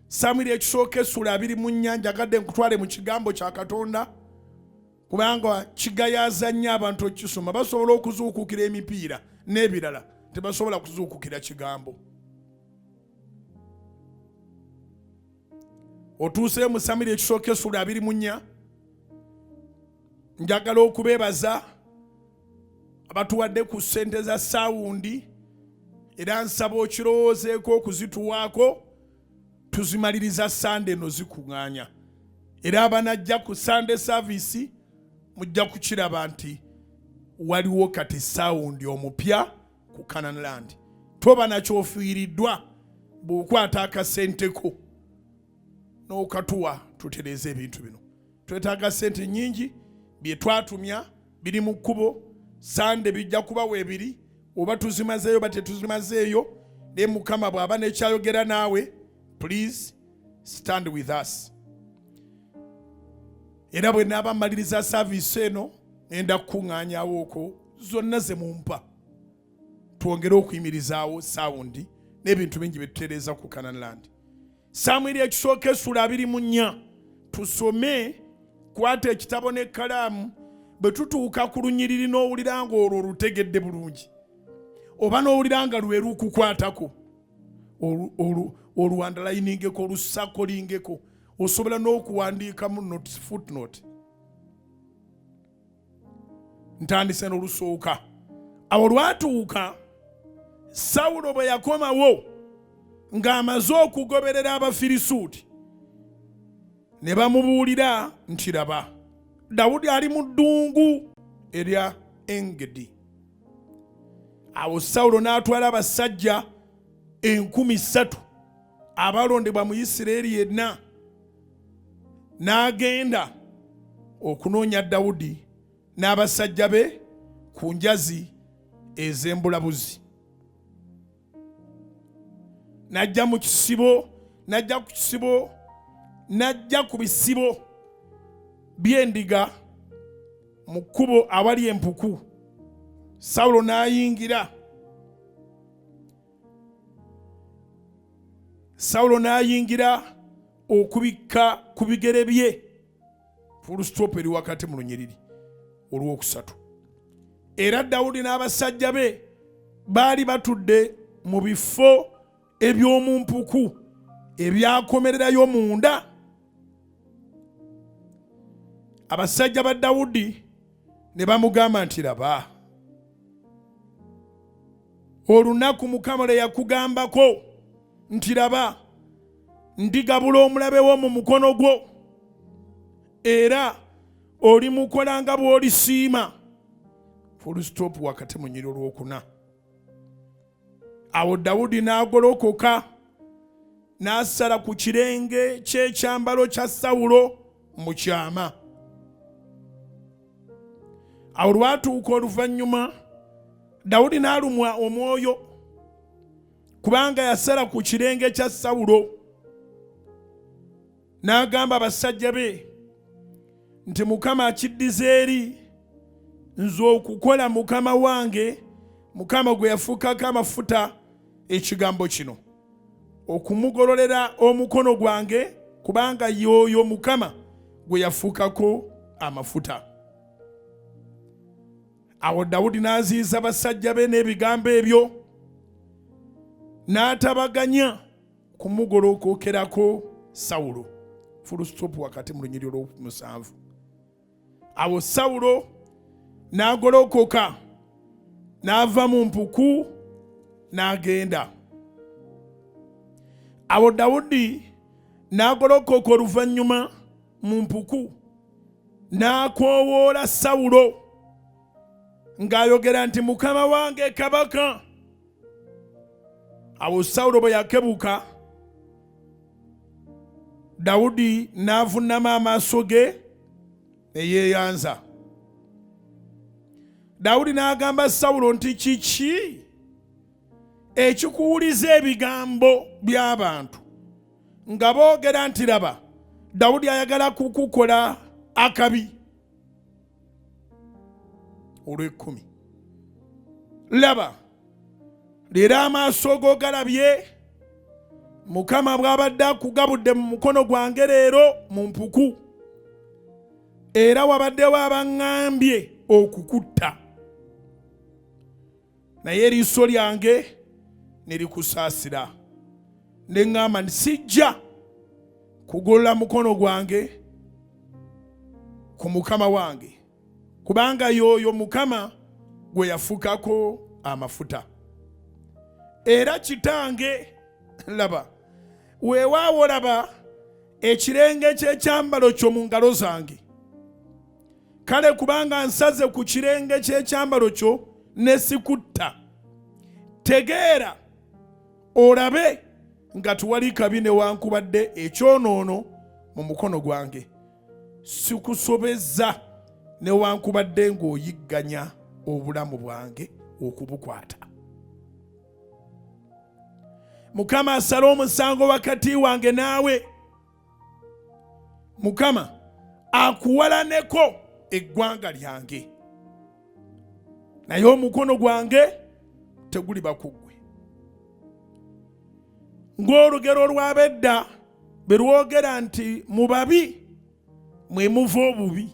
Samiri ekisooka essula 24 njagadde nkutwale mu kigambo kya Katonda kubanga kigayaza nnyo abantu okisoma basobola okuzuukukira emipiira n'ebirala tebasobola kuzuukukira kigambo. Otuuse mu Samiri ekisooka essula 24 njagala okubeebaza abatuwadde ku ssente za sawundi era nsaba okirowoozeeko okuzituwaako tuzimaliriza Sande eno zikuŋŋaanya era abanajja ku Sunday service mujja kukiraba nti waliwo kati sawundi omupya ku Canaan Land. Toba nakyofiiriddwa bw'okwata akasenteko n'okatuwa tutereeze ebintu bino. Twetaaga ssente nnyingi bye twatumya biri mu kkubo. Sande bijja kuba weebiri oba tuzimazeeyo ba tetuzimazeeyo ne Mukama bw'aba nekyayogera naawe please stand with us. Era bwe naaba mmaliriza service eno enda kukuŋŋaanyaawo okwo zonna ze mumpa twongere okuyimirizaawo sawundi n'ebintu bingi bye tutereeza ku Canaan Land. Samwiri ekisooka essula 24 tusome kwata ekitabo n'ekkalaamu bwe tutuuka ku lunyiriri n'owulira ng'olwo olutegedde bulungi oba n'owulira nga lwe lukukwatako oluwandalayiningeko olusakolingeko osobola n'okuwandiikamu footnote. Ntandise n'olusooka. Awo lwatuuka Sawulo bwe yakomawo ng'amaze okugoberera Abafirisuuti ne bamubuulira nti laba Dawudi ali mu ddungu erya Engedi. Awo Sawulo n'atwala abasajja 3,000 abalondebwa mu Isirayiri yenna n'agenda okunoonya Dawudi n'abasajja be ku njazi ez'embulabuzi. Najja ku bisibo by'endiga mu kkubo awali empuku. Sawulo n'ayingira okubikka ku bigere bye. Full stop eri wakati mu lunyiriri olwokusatu. Era Dawudi n'abasajja be baali batudde mu bifo eby'omu mpuku ebyakomererayo munda. Abasajja ba Dawudi ne bamugamba nti laba olunaku Mukama lwe yakugambako nti laba ndigabula omulabe wo mu mukono gwo era olimukola nga bw'olisiima. Full stop wakati mu nnyiriri olwokuna. Awo Dawudi n'agolokoka n'asala ku kirenge ky'ekyambalo kya Sawulo mu kyama. Awo lwatuuka oluvannyuma Dawudi n'alumwa omwoyo kubanga yasala ku kirenge kya Sawulo. N'agamba abasajja be nti Mukama akiddiza eri nze okukola mukama wange Mukama gwe yafuukako amafuta ekigambo kino okumugololera omukono gwange kubanga y'oyo Mukama gwe yafuukako amafuta. Awo Dawudi n'aziyiza basajja be n'ebigambo ebyo n'atabaganya kumugolookerako Sawulo. Full stop wakati mu lunyiriri olw'omusanvu. Awo Sawulo n'agolokoka n'ava mu mpuku n'agenda. Awo Dawudi n'agolokoka oluvannyuma mu mpuku n'akoowoola Sawulo ng'ayogera nti Mukama wange kabaka. Awo Sawulo bwe yakebuka Dawudi n'avunnama amaaso ge ne yeeyanza. Dawudi n'agamba Sawulo nti kiki ekikuwuliza ebigambo by'abantu nga boogera nti laba Dawudi ayagala kukukola akabi. Olw'ekkumi. Laba, leero amaaso go galabye Mukama bw'abadde akugabudde mu mukono gwange leero mu mpuku, era wabaddewo abaŋŋambye okukutta, naye eriiso lyange ne likusaasira. Ne ŋŋamba nti sijja kugolola mukono gwange ku mukama wange, kubanga y'oyo Mukama gwe yafukako amafuta. Era kitange, laba, weewaawo laba ekirenge ky'ekyambalo kyo mu ngalo zange. Kale kubanga nsaze ku kirenge ky'ekyambalo kyo ne sikutta, tegeera olabe nga tuwali kabi newankubadde ekyonoono mu mukono gwange. Sikusobezza newankubadde ng'oyigganya obulamu bwange okubukwata. Mukama asala omusango wakati wange naawe. Mukama akuwalaneko eggwanga lyange, naye omukono gwange teguliba ku ggwe. Ng'olugero lw'ab'edda bwe lwogera nti mu babi mwe muva obubi,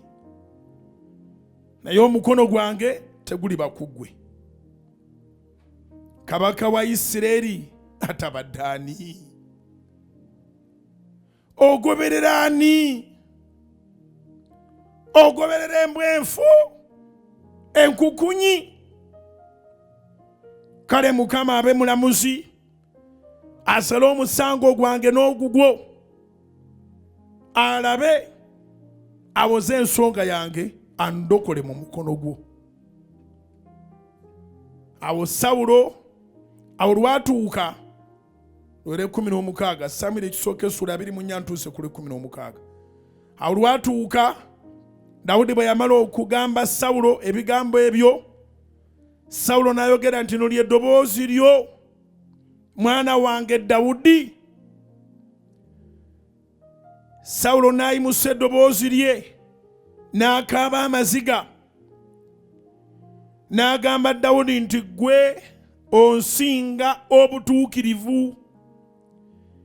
naye omukono gwange teguliba ku ggwe. Kabaka wa Isirayiri atabadde ani? Ogoberera ani? Ogoberera embwenfu, enkukunyi? Kale Mukama abe mulamuzi, asale omusango gwange n'ogugwo, alabe awoze ensonga yange, andokole mu mukono gwo. Awo Sawulo awo lwatuuka lwere 16, Samwiri ekisooka essula 24 ntuuse kule 16. Awo lwatuuka Dawudi bwe yamala okugamba Sawulo ebigambo ebyo, Sawulo n'ayogera nti, "Nno ly'eddoboozi lyo mwana wange Dawudi." Sawulo n'ayimusa eddoboozi lye n'akaaba amaziga, n'agamba Dawudi nti, "Gwe onsinga obutuukirivu,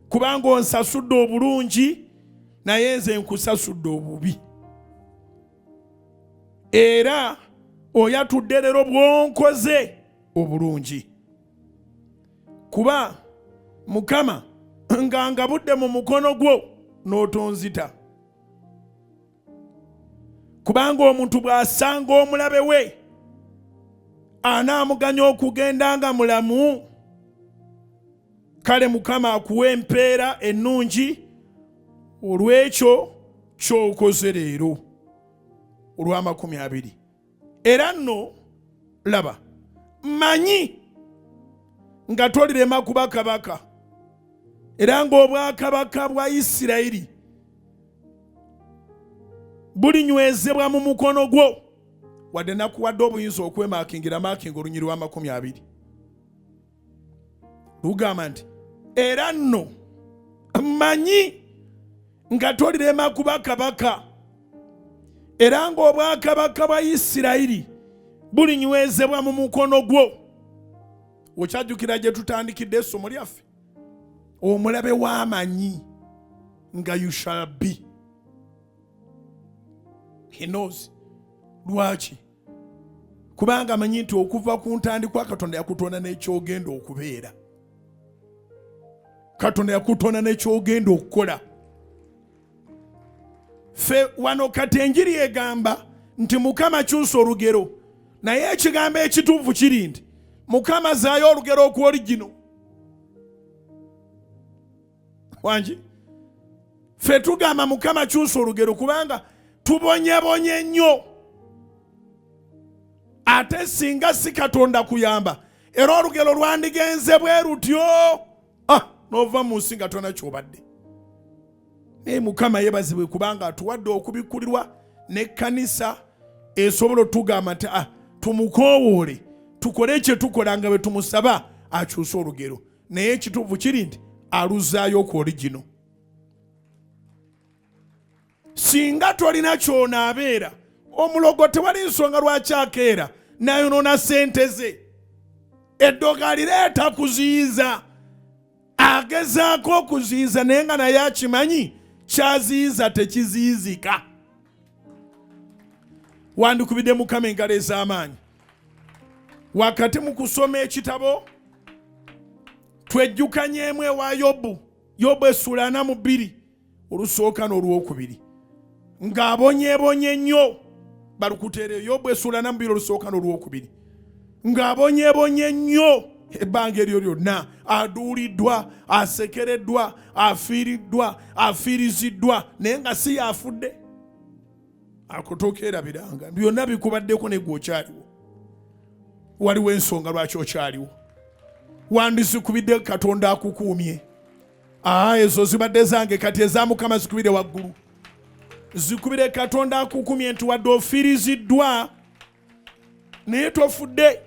kubanga onsasudde obulungi, naye nze nkusasudde obubi. Era oyatudde leero bw'onkoze obulungi, kuba Mukama nga ngabudde mu mukono gwo n'otonzita. Kubanga omuntu bw'asanga omulabe we anaamuganya okugenda nga mulamu, kale Mukama akuwa empeera ennungi olw'ekyo ky'okoze leero." Olwa 20. Era nno laba, mmanyi nga tolirema kuba kabaka, era ng'obwakabaka bwa Isirayiri bulinywezebwa mu mukono gwo, wadde nakuwadde obuyinza okwemaakingira maakinga olunyiri lwa 20. Lugamba nti, era nno mmanyi nga tolirema kuba kabaka, era ng'obwakabaka bwa Isirayiri bulinywezebwa mu mukono gwo. Okyajjukira gye tutandikidde essomo lyaffe? Omulabe w'amanyi nga you shall be. He knows. Lwaki? Kubanga amanyi nti okuva ku ntandikwa Katonda yakutonda n'ekyogenda okubeera. Katonda yakutonda n'ekyogenda okukola. Fe wano kati enjiri egamba nti Mukama akyusa olugero, naye ekigambo ekituufu kiri nti Mukama azaayo olugero okw'origino. Wangi? Fe tugamba Mukama akyusa olugero kubanga tubonyebonye nnyo. Ate singa si Katonda kuyamba, era olugero lwandigenze bwe rutyo, n'ova mu nsi nga tona ky'obadde. Naye Mukama yebazibwe kubanga atuwadde okubikkulirwa n'ekkanisa esobola otugamba nti tumukowoole, tukole kye tukola nga bwe tumusaba akyusa olugero. Naye ekituufu kiri nti aluzaayo ku origino. singa tolina ky'onaabeera omulogo tewali nsonga lwaki akeera nayonoona ssente ze. Eddoga alireeta kuziyiza, agezaako okuziyiza naye nga naye akimanyi kyaziyiza tekiziyizika. Wandikubidde Mukama engalo ez'amaanyi. Wakati mu kusoma ekitabo twejjukanyeemu ewa Yobu, Yobu essula 42 olusooka n'olwokubiri ng'abonyeebonye nnyo. Balukuteere Yobu essula 42 olusooka n'olwokubiri ng'abonyeebonye nnyo ebbanga eryo lyonna, aduuliddwa, asekereddwa, afiiriddwa, afiiriziddwa, naye nga si yafudde. Akotokeerabiranga byonna bikubaddeko ne gw'okyaliwo. Waliwo ensonga lwaki okyaliwo. Wandizikubidde Katonda akukuumye. Ezo zibadde zange, kati eza Mukama zikubire waggulu. Zikubire Katonda akukuumye nti wadde ofiiriziddwa naye tofudde.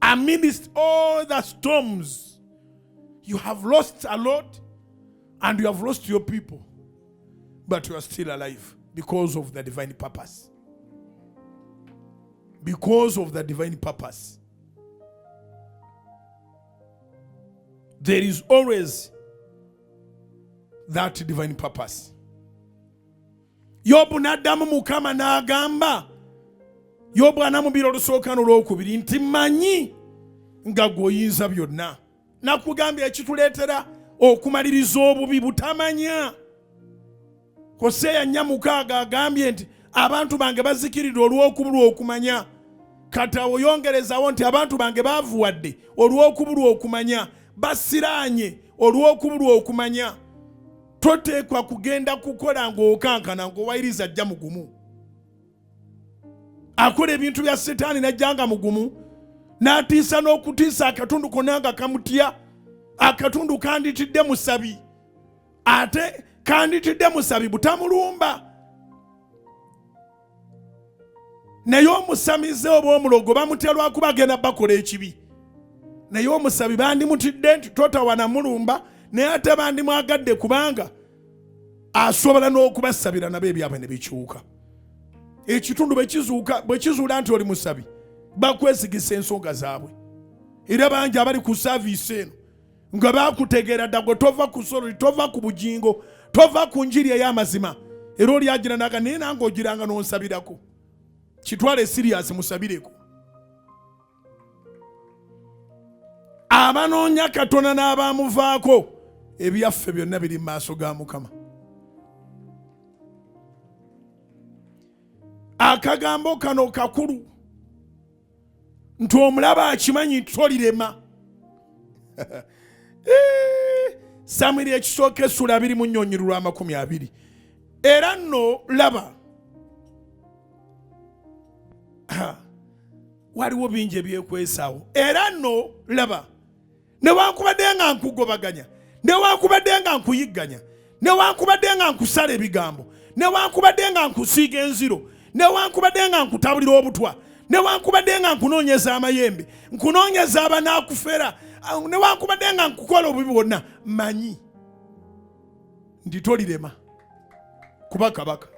Amidst all the storms, you have lost a lot and you have lost your people, but you are still alive because of the divine purpose. Because of the divine purpose. There is always that divine purpose. Yobu n'addamu Mukama n'agamba, Yobu anamubira olusooka n'olwokubiri nti manyi nga gw'oyinza byonna. Nakugambye ekituleetera okumaliriza obubi butamanya. Koseya 4:6 agambye nti abantu bange bazikiridde olw'okubulwa okumanya. Kati oyongerezawo nti abantu bange baavuwadde olw'okubulwa okumanya, basiraanye olw'okubulwa okumanya. Toteekwa kugenda kukola ng'okankana ng'owayiriza ajja mugumu. Akola ebintu bya Setaani n'ajjanga mugumu, n'atiisa n'okutiisa akatundu konna nga kamutya. Akatundu kanditidde musabi, ate kanditidde musabi butamulumba. Naye omusamize oba omulogo bamuterwa kuba agenda bakola ekibi. Naye omusabi bandimutidde nti totawana mulumba, naye ate bandimwagadde kubanga asobola n'okubasabira nabo ebyabwe ne bikyuka. Ekitundu bwe kizuula nti oli musabi, bakwesigisa ensonga zaabwe. Era bangi abali ku saaviisi eno nga bakutegeera ddagwe tova ku sorori, tova ku bujingo, tova ku njiri ey'amazima. Era oli agira naga naye nange ogiranga n'onsabirako. Kitwale siriasi musabireko. Abanoonya Katonda n'abaamuvaako ebyaffe byonna biri mu maaso ga Mukama. Akagambo kano kakulu nti omulaba akimanyi tolirema. Samwiri ekisooka essula 2:20. Era nno laba, waliwo bingi ebyekwesaawo. Era nno laba, newankubadde nga nkugobaganya, newankubadde nga nkuyigganya, newankubadde nga nkusala ebigambo, newankubadde nga nkusiiga enziro, newankubadde nga nkutabulira obutwa, newankubadde nga nkunoonyeza amayembe, nkunoonyeza abanaakufera, newankubadde nga nkukola obubi bwonna, manyi ndi tolirema kuba kabaka.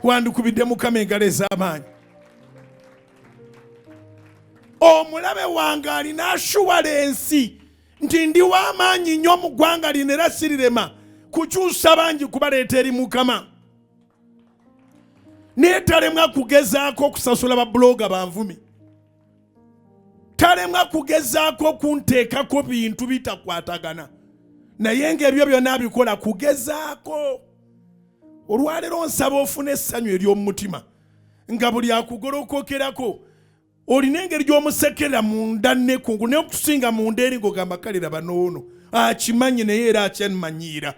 Wandikubidde Mukama engalo ez'amaanyi. Omulabe wange alina assuwalensi nti ndi w'amaanyi nnyo mu ggwanga lino era sirirema kukyusa bangi kubaleeta eri Mukama. Naye talemwa kugezaako okusasula babuloga banvumi. Talemwa kugezaako kunteekako bintu bitakwatagana. Naye ng'ebyo byonna abikola kugezaako. Olwaleero nsaba ofune essanyu ery'omu mutima nga buli akugolokokerako olina engeri gy'omusekera munda n'ekkungu n'okusinga munda eri ng'ogamba kale laba n'ono akimanyi naye era akyanmanyiira.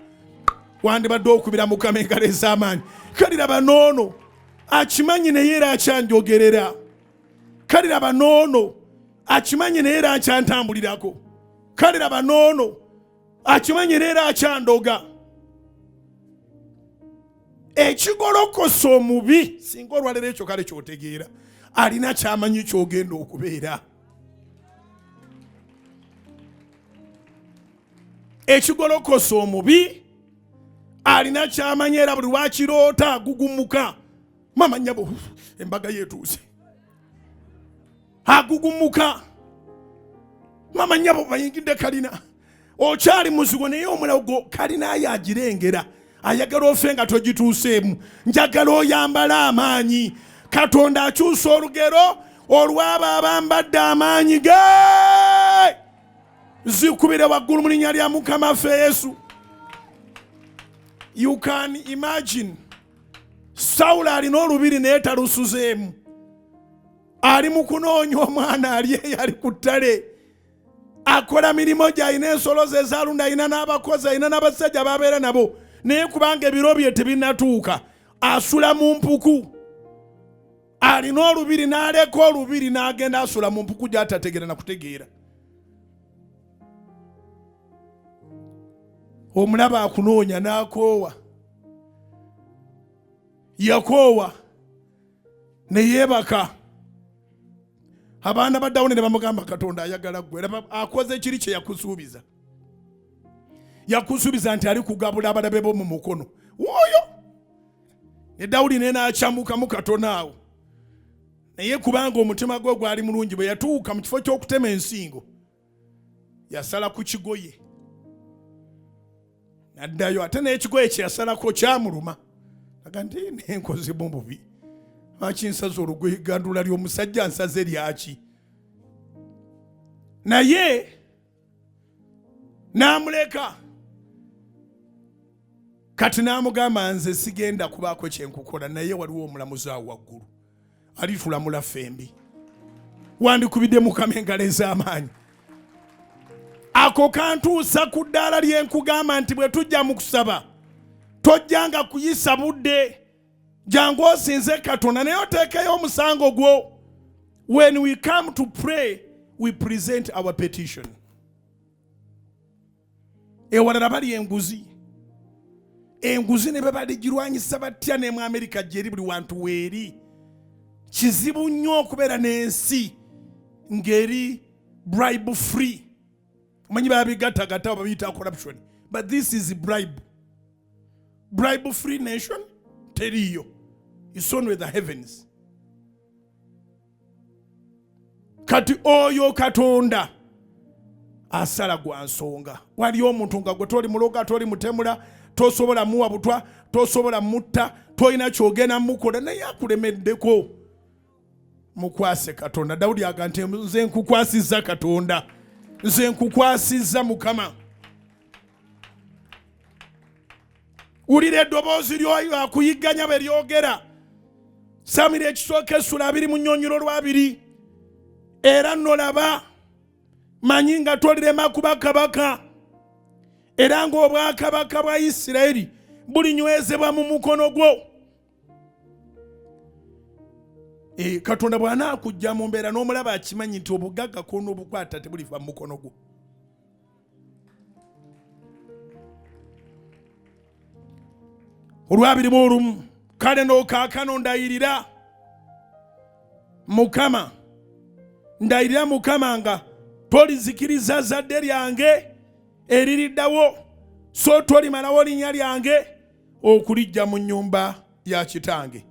Wandibadde okubira Mukama engalo ez'amaanyi. Kale laba n'ono akimanyi naye era akyanjogerera. Kale laba n'ono akimanyi naye era akyantambulirako. Kale laba n'ono akimanyi naye era akyandoga. Ekigolokosa omubi singa olwaleero ekyo kale ky'otegeera alina kyamanyi ky'ogenda okubeera. ekigolokosa omubi alina kyamanyera buli lwakiroota agugumuka. Mama nyabo embaga yetuuse agugumuka. Mama nyabo bayingidde kalina okyali muzigo naye omulago kalina ayagirengera ayagala ofe nga togituuseemu. Njagala oyambala amaanyi. Katonda akyusa olugero olw'abo abambadde amaanyi ge. Zikubire waggulu mu linnya lya Mukama waffe Yesu. You can imagine Sawulo alina olubiri naye talusuzeemu. Ali mu kunoonya omwana ali eyali ku ttale. Akola mirimu gy'alina ensolo ze ezaalunda, alina n'abakozi, alina n'abasajja babeera nabo. Naye kubanga ebiro bye tebinnatuuka asula mu mpuku. Alina olubiri n'aleka olubiri n'agenda asula mu mpuku gy'atategeera na kutegeera. Omulaba akunoonya n'akoowa. Yakoowa ne yeebaka. Abaana ba Dawuni ne bamugamba Katonda ayagala ggwe. Akoze kiri kye yakusuubiza. Yakusuubiza nti ali kugabula abalabe bo mu mukono. Woyo! Ne Dawudi ne n'akyamukamu katono awo. Naye kubanga omutima gwe gwali mulungi bwe yatuuka mu kifo ky'okutema ensingo yasala ku kigoye. Naddayo ate n'ekigoye kye yasalako kyamuluma. Aga nti nenkoze mu bubi. Lwaki nsaze olugoye gandula ly'omusajja nsaze lyaki? Naye n'amuleka. Kati n'amugamba nze sigenda kubaako kyenkukola naye waliwo omulamuzi awo waggulu. Alitulamula fembi. Wandikubidde Mukama engalo ez'amaanyi. Ako kantuusa ku ddaala lye nkugamba nti bwe tujja mu kusaba tojjanga kuyisa budde. Jangu osinze Katonda naye oteekeyo omusango gwo. When we come to pray, we present our petition. Ewalala bali enguzi. Enguzi ne baligirwanyisa batya ne mu Amerika gyeri buli wantu weeri. Kizibu nnyo okubeera n'ensi ngeri bribe free. Manyi babigattagatta babiyita corruption. But this is bribe. Bribe free nation teriyo. It's on with the heavens. Kati oyo Katonda asala gwa nsonga. Waliyo omuntu nga gwe toli muloga toli mutemula tosobola muwa butwa tosobola mutta toyina kyogenda mukola naye akulemeddeko. Mukwase Katonda. Dawudi agamba nti nze nkukwasizza Katonda. Nze nkukwasizza Mukama. Ulira eddoboozi lyoyo akuyigganya bwe lyogera. Samira ekisooka essula 2 mu nnyonnyola lwabiri. Era nolaba manyi nga tolirema kuba kabaka. Era ng'obwakabaka bwa Isirayiri bulinywezebwa mu mukono gwo. Katonda bw'anaakujja mu mbeera n'omulaba akimanyi nti obugagga k'onoobukwata tebuliva mu mukono gwo. Olwabiri mu olumu kale n'okaakano ndayirira Mukama. Ndayirira Mukama nga tolizikiriza zadde lyange eririddawo so tolimalawo linnya lyange okulijja mu nnyumba ya kitange.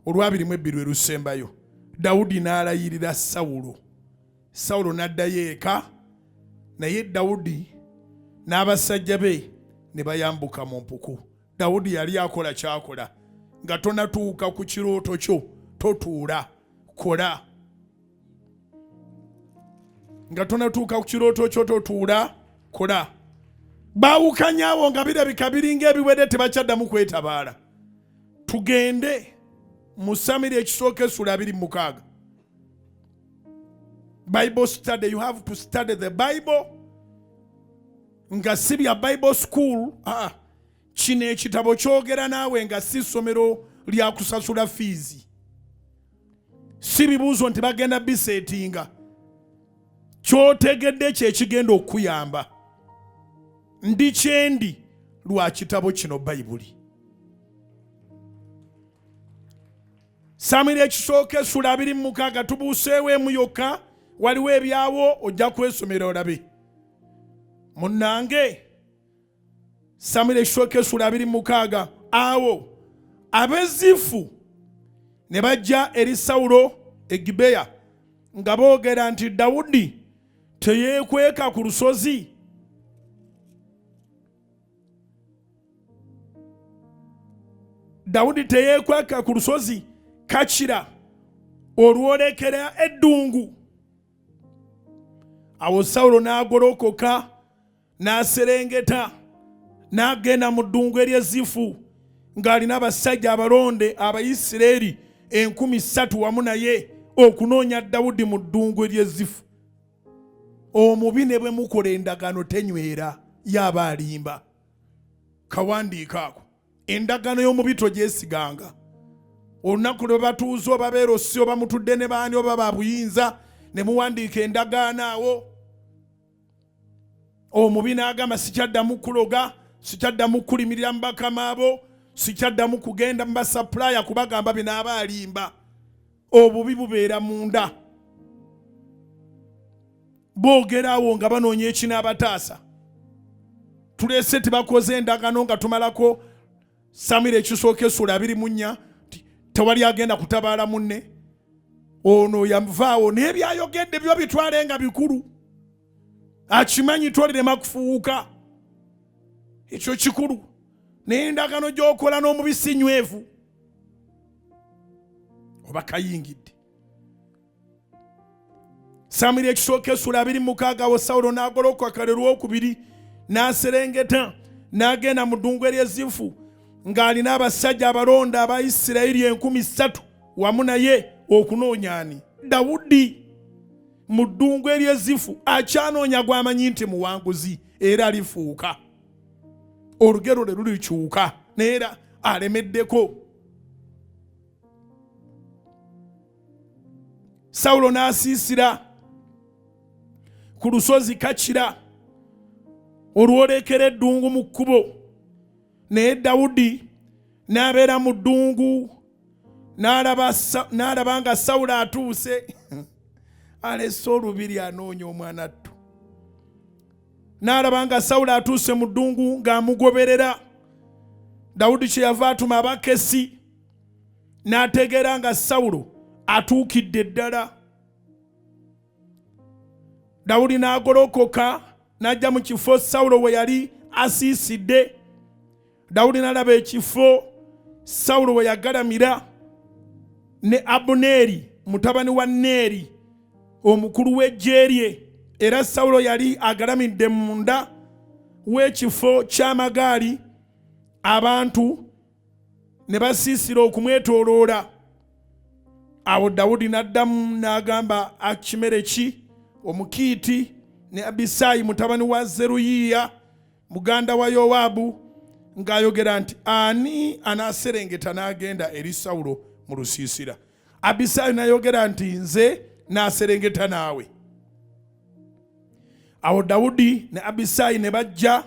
Olwabiri mu ebbiri lusembayo Dawudi n'alayirira Sawulo. Sawulo n'addayo eka naye Dawudi n'abasajja be ne bayambuka mu mpuku. Dawudi yali akola kyakola nga tonatuuka ku kirooto kyo totuula kola. Nga tonatuuka ku kirooto kyo totuula kola. Baawukanyaawo nga birabika biringa ebiwedde tebakyaddamu kwetabaala. Tugende mu Samiri ekisooka essula 26. Bible study. You have to study the Bible. Nga si bya Bible school. Kino ekitabo kyogera naawe nga si ssomero lya kusasula fees. Si bibuuzo nti bagenda biseetinga. Kyotegedde kye kigenda okuyamba. Ndi kyendi lwa kitabo kino Bayibuli. Samiri ekisooka essula 26 tubuuseewo emu yokka. Waliwo ebyawo ojja kwesomera olabe. Munange Samwiri ekisooka essula 26 awo ab'ezifu ne bajja eri Sawulo e Gibeya nga boogera nti Dawudi teyeekweka ku lusozi. Dawudi teyeekweka ku lusozi Kakira olwolekera eddungu. Awo Sawulo n'agolokoka n'aserengeta n'agenda mu ddungu ery'ezifu ng'alina abasajja abalonde Abayisirayiri 3,000 wamu naye okunoonya Dawudi mu ddungu ery'ezifu. Omubi ne bwe mukola endagano tenywera yaba alimba. Kawandiika ako endagano y'omubi togyesiganga. Olunaku lwe batuuze oba beerosi oba mutudde ne baani oba babuyinza ne muwandiika endagaano awo. Omubi n'agamba sikyaddamu kuloga, sikyaddamu kulimirira mu bakama abo, sikyaddamu kugenda mu basapulaya kubagamba binaaba alimba. Obubi bubeera munda. Boogerawo nga banoonya ekinaabataasa. Tulese tebakoze endagano nga tumalako Samwiri ekisooka essula 24 tewali agenda kutabaala munne. Ono yavaawo n'ebyayogedde byo bitwale nga bikulu. Akimanyi tolirema kufuuka. Ekyo kikulu. N'endagano gy'okola n'omubisi nywevu oba kayingidde. Samwiri ekisooka essula 26 awo Sawulo n'agolokoka kale lwokubiri n'aserengeta n'agenda mu ddungu ery'ezifu ng'alina abasajja abalonda Abayisirayiri 3,000 wamu naye okunoonya ani? Dawudi. Mu ddungu ery'ezifu akyanoonya gw'amanyi nti muwanguzi era alifuuka. Olugero lwe lulikyuka neera alemeddeko. Sawulo n'asiisira ku lusozi Kakira olwolekera eddungu mu kkubo. Naye Dawudi n'abeera mu ddungu n'alaba nga Sawulo atuuse. Alesse olubiri anoonya omwanattu. N'alaba nga Sawulo atuuse mu ddungu ng'amugoberera. Dawudi kyeyava atuma abakesi n'ategeera nga Sawulo atuukidde ddala. Dawudi n'agolokoka n'ajja mu kifo Sawulo we yali asiisidde. Dawudi n'alaba ekifo Sawulo we yagalamira ne Abuneeri mutabani wa Neeri omukulu w'eggye lye, era Sawulo yali agalamidde munda w'ekifo ky'amagaali. Abantu ne basiisira okumwetooloola. Awo Dawudi n'addamu n'agamba Akimereki Omukiiti ne Abisaayi mutabani wa Zeruyiya muganda wa Yowaabu ng'ayogera nti ani anaaserengeta n'agenda eri Sawulo mu lusiisira? Abisaayi n'ayogera nti nze n'aserengeta naawe. Awo Dawudi ne Abisaayi ne bajja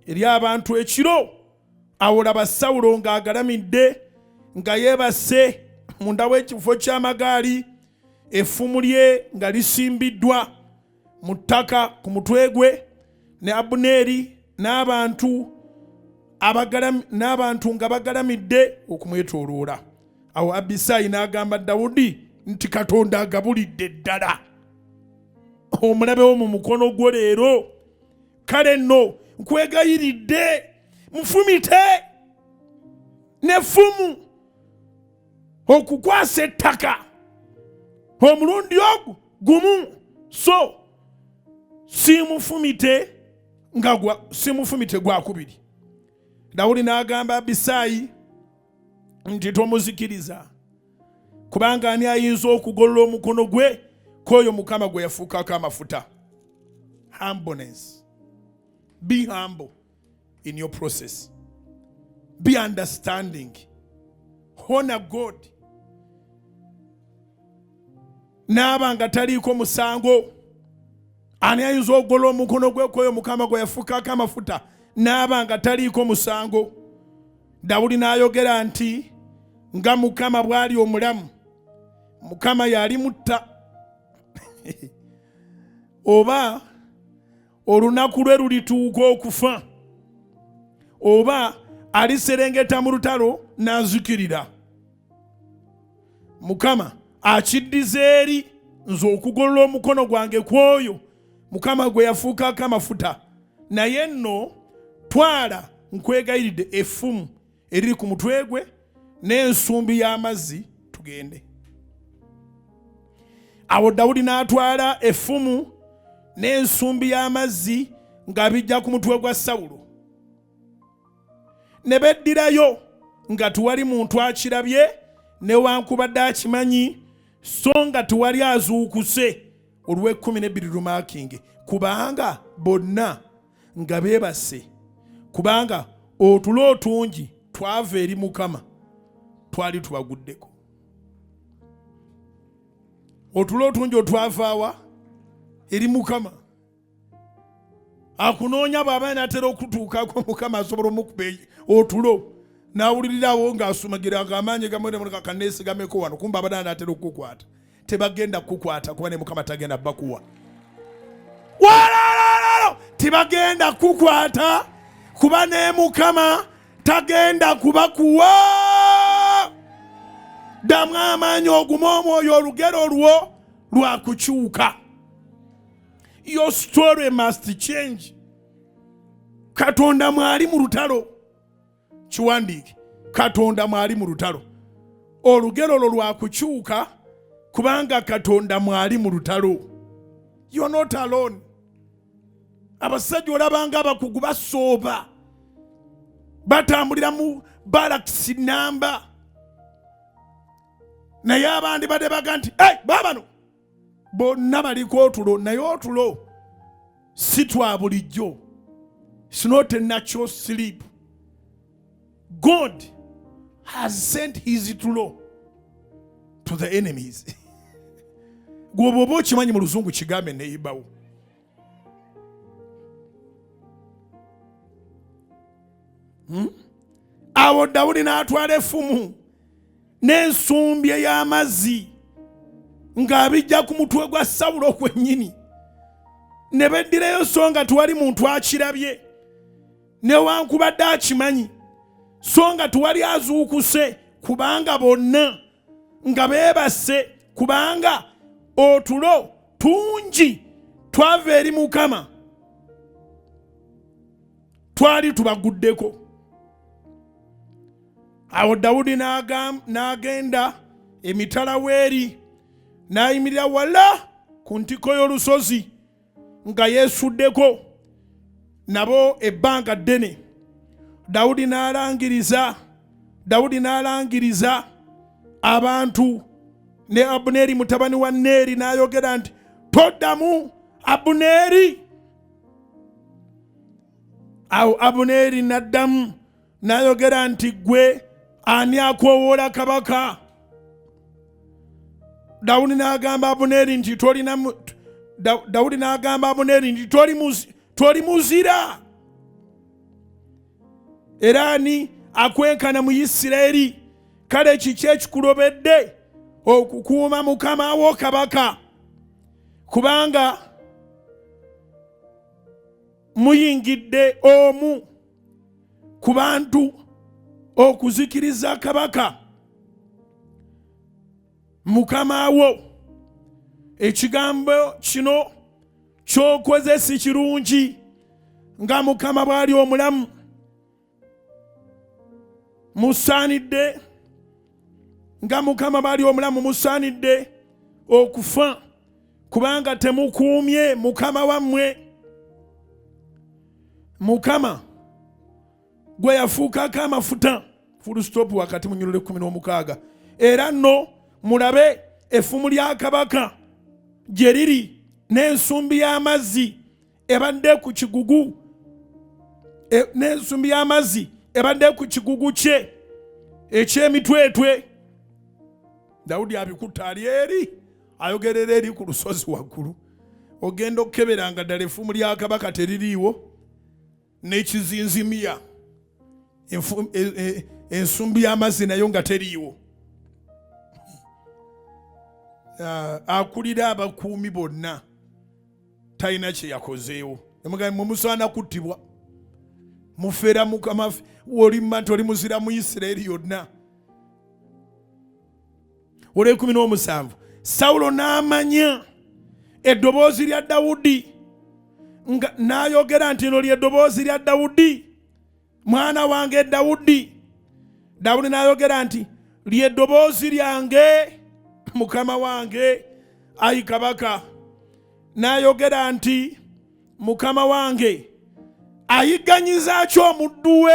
eri abantu ekiro. Awo laba Sawulo ng'agalamidde nga yeebase munda w'ekifo ky'amagaali, effumu lye nga lisimbiddwa mu ttaka ku mutwe gwe, ne Abuneeri n'abantu nga bagalamidde okumwetooloola. Awo Abisaayi n'agamba Dawudi nti Katonda agabulidde ddala. Omulabewo mu mukono gwo leero. Kale nno nkwegayiridde mufumite n'effumu okukwasa ettaka omulundi ogwo gumu, so simufumite gwakubiri. Dawudi n'agamba Abisaayi nti tomuzikiriza, kubanga ani ayinza okugolola omukono gwe k'oyo Mukama gwe yafuukako amafuta? Humbleness. Be humble in your process. Be understanding. Honor God. N'aba nga taliiko musango. Ani ayinza okugolola omukono gwe k'oyo Mukama gwe yafuukako amafuta? N'aba nga taliiko musango. Dawudi n'ayogera nti nga Mukama bw'ali omulamu, Mukama yali mutta. Oba olunaku lwe lulituuka okufa oba aliserengeta mu lutalo n'azikirira. Mukama akiddiza eri nze okugolola omukono gwange kw'oyo Mukama gwe yafuukako amafuta. Naye nno twala nkwegayiridde effumu eriri ku mutwe gwe n'ensumbi y'amazzi tugende. Awo Dawudi n'atwala effumu n'ensumbi y'amazzi nga bijja ku mutwe gwa Sawulo. Ne beddirayo nga tewali muntu akirabye newankubadde akimanyi, so nga tewali azuukuse olw'Ekkumi Lumakinge, kubanga bonna nga beebase, kubanga otulo otungi twava eri Mukama twali tubaguddeko. Otulo otungi otwavaawa eri Mukama. Akunoonya bw'aba n'atera okutuukako Mukama asobola omukuba otulo n'awulirirawo ng'asumagira ng'amaanyi gamwene mu kaneesigameko wano, kumba abadala n'atera okukukwata. Tebagenda kukukwata kuba ne Mukama tagenda bakuwa. Walaalaalalo tebagenda kukukwata kuba ne Mukama tagenda kubakuwa. Ddamu amaanyi ogume omwoyo, olugero olwo lwakukyuka. Your story must change. Katonda mwali mu lutalo. Kiwandiike, Katonda mwali mu lutalo. Olugero olwo lwakukyuka kubanga Katonda mwali mu lutalo. You're not alone. Abasajja olabanga abakugu basooba, batambulira mu barracks namba, naye abandi badde baga nti babano bonna baliko otulo, naye otulo si twa bulijjo. It's not a natural sleep. God has sent his tulo to the enemies. Gwe bw'oba okimanyi mu luzungu kigambe neeyibawo. Awo Dawudi n'atwala effumu n'ensumbi ey'amazzi ng'abijja ku mutwe gwa Sawulo kwennyini. Ne beddirayo so nga tewali muntu akirabye newankubadde akimanyi, so nga tewali azuukuse, kubanga bonna nga beebase, kubanga otulo tungi twava eri Mukama twali tubaguddeko. Awo Dawudi n'agenda emitala w'eri n'ayimirira wala ku ntiko y'olusozi nga yeesuddeko nabo ebbanga ddene. Dawudi n'alangiriza abantu, ne Abuneeri mutabani wa Neeri n'ayogera nti, toddamu Abuneeri. Awo Abuneeri n'addamu n'ayogera nti, gwe ani akoowoola kabaka? Dawudi n'agamba Abuneeri nti toli muzira. Era ani akwenkana mu Isirayiri? Kale kiki ekikulobedde okukuuma Mukama wo kabaka? Kubanga muyingidde omu ku bantu okuzikiriza kabaka Mukama wo. Ekigambo kino ky'okoze si kirungi. Nga Mukama bw'ali omulamu, musaanidde, nga Mukama bw'ali omulamu musaanidde okufa, kubanga temukuumye Mukama wammwe. Mukama gwe yafuukako amafuta, full stop, wakati mu nnyiriri 16. Era nno mulabe effumu lya kabaka gye liri n'ensumbi y'amazzi ebadde ku kigugu, n'ensumbi y'amazzi ebadde ku kigugu kye eky'emitwetwe. Dawudi abikutta ali eri, ayogerera eri ku lusozi waggulu. Ogenda okukeberanga ddala effumu lya kabaka teririiwo, n'ekizinzimiya ensumbi y'amazzi nayo nga teriiwo. Akulira abakuumi bonna talina kye yakozeewo. Emugamba musaana kuttibwa. Mufeera Mukama olimma nti oli muzira mu Isirayiri yonna. Olw'ekumi n'omusanvu Sawulo n'amanya eddoboozi lya Dawudi n'ayogera nti lino ly'eddoboozi lya Dawudi, mwana wange Dawudi. Dawudi n'ayogera nti ly'eddoboozi lyange mukama wange ayi kabaka. N'ayogera nti mukama wange ayigganyiza ki omuddu we?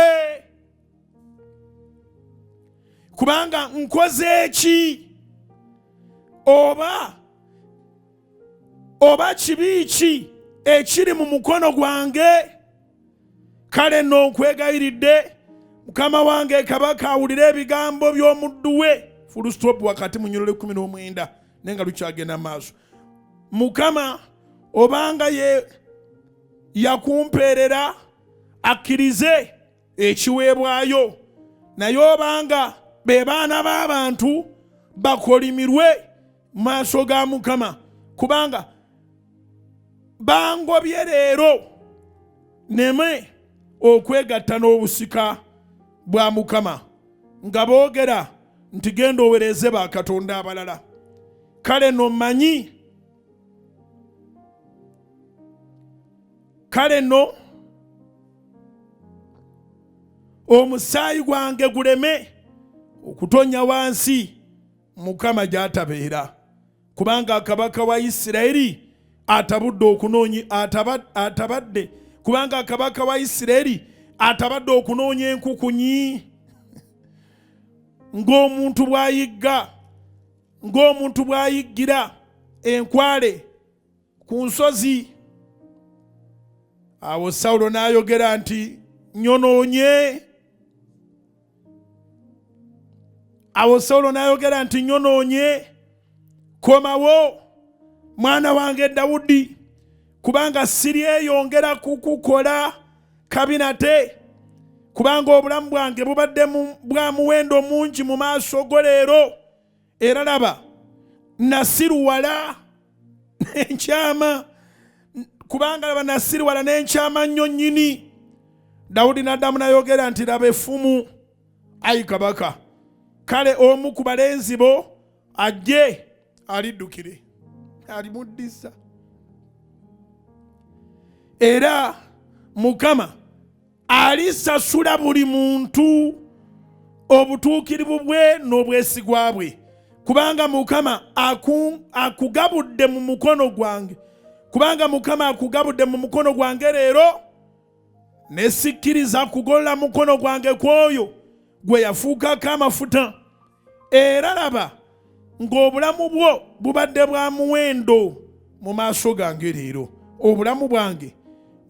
Kubanga nkoze ki? Oba kibi ki ekiri mu mukono gwange? Kale nno nkwegayiridde mukama wange kabaka awulire ebigambo by'omuddu we. Full stop wakati mu nnyiriri 19 nenga lukyagenda maaso. Mukama obanga ye yakumpeerera akkirize ekiweebwayo, naye obanga be baana b'abantu bakolimirwe maaso ga Mukama, kubanga bangobye leero neme okwegatta n'obusika bwa Mukama nga boogera nti genda owereze bakatonda abalala. Kale no mmanyi, kale no omusaayi gwange guleme okutonya wansi Mukama gy'atabeera, kubanga akabaka wa Isirayiri kubanga akabaka wa Isirayiri atabadde okunoonya enkukunyi ng'omuntu bw'ayiggira enkwale ku nsozi. Awo Sawulo n'ayogera nti nyonoonye. Komawo mwana wange Dawudi, kubanga siryeyongera kukukola kabi nate, kubanga obulamu bwange bubadde bwa muwendo mungi mu maaso go leero, era laba nasiruwala n'enkyama, kubanga laba nasiruwala n'enkyama nnyo nnyini. Dawudi n'addamu n'ayogera nti laba effumu ayi kabaka, kale omu ku balenzi bo ajje aliddukire alimuddisa. Era Mukama alisasula buli muntu obutuukirivu bwe n'obwesigwa bwe, kubanga Mukama akugabudde mu mukono gwange. Kubanga Mukama akugabudde mu mukono gwange leero, ne sikkiriza kugolola mukono gwange kwoyo gwe yafuukako amafuta. Era laba ng'obulamu bwo bubadde bwa muwendo mu maaso gange leero. Obulamu bwange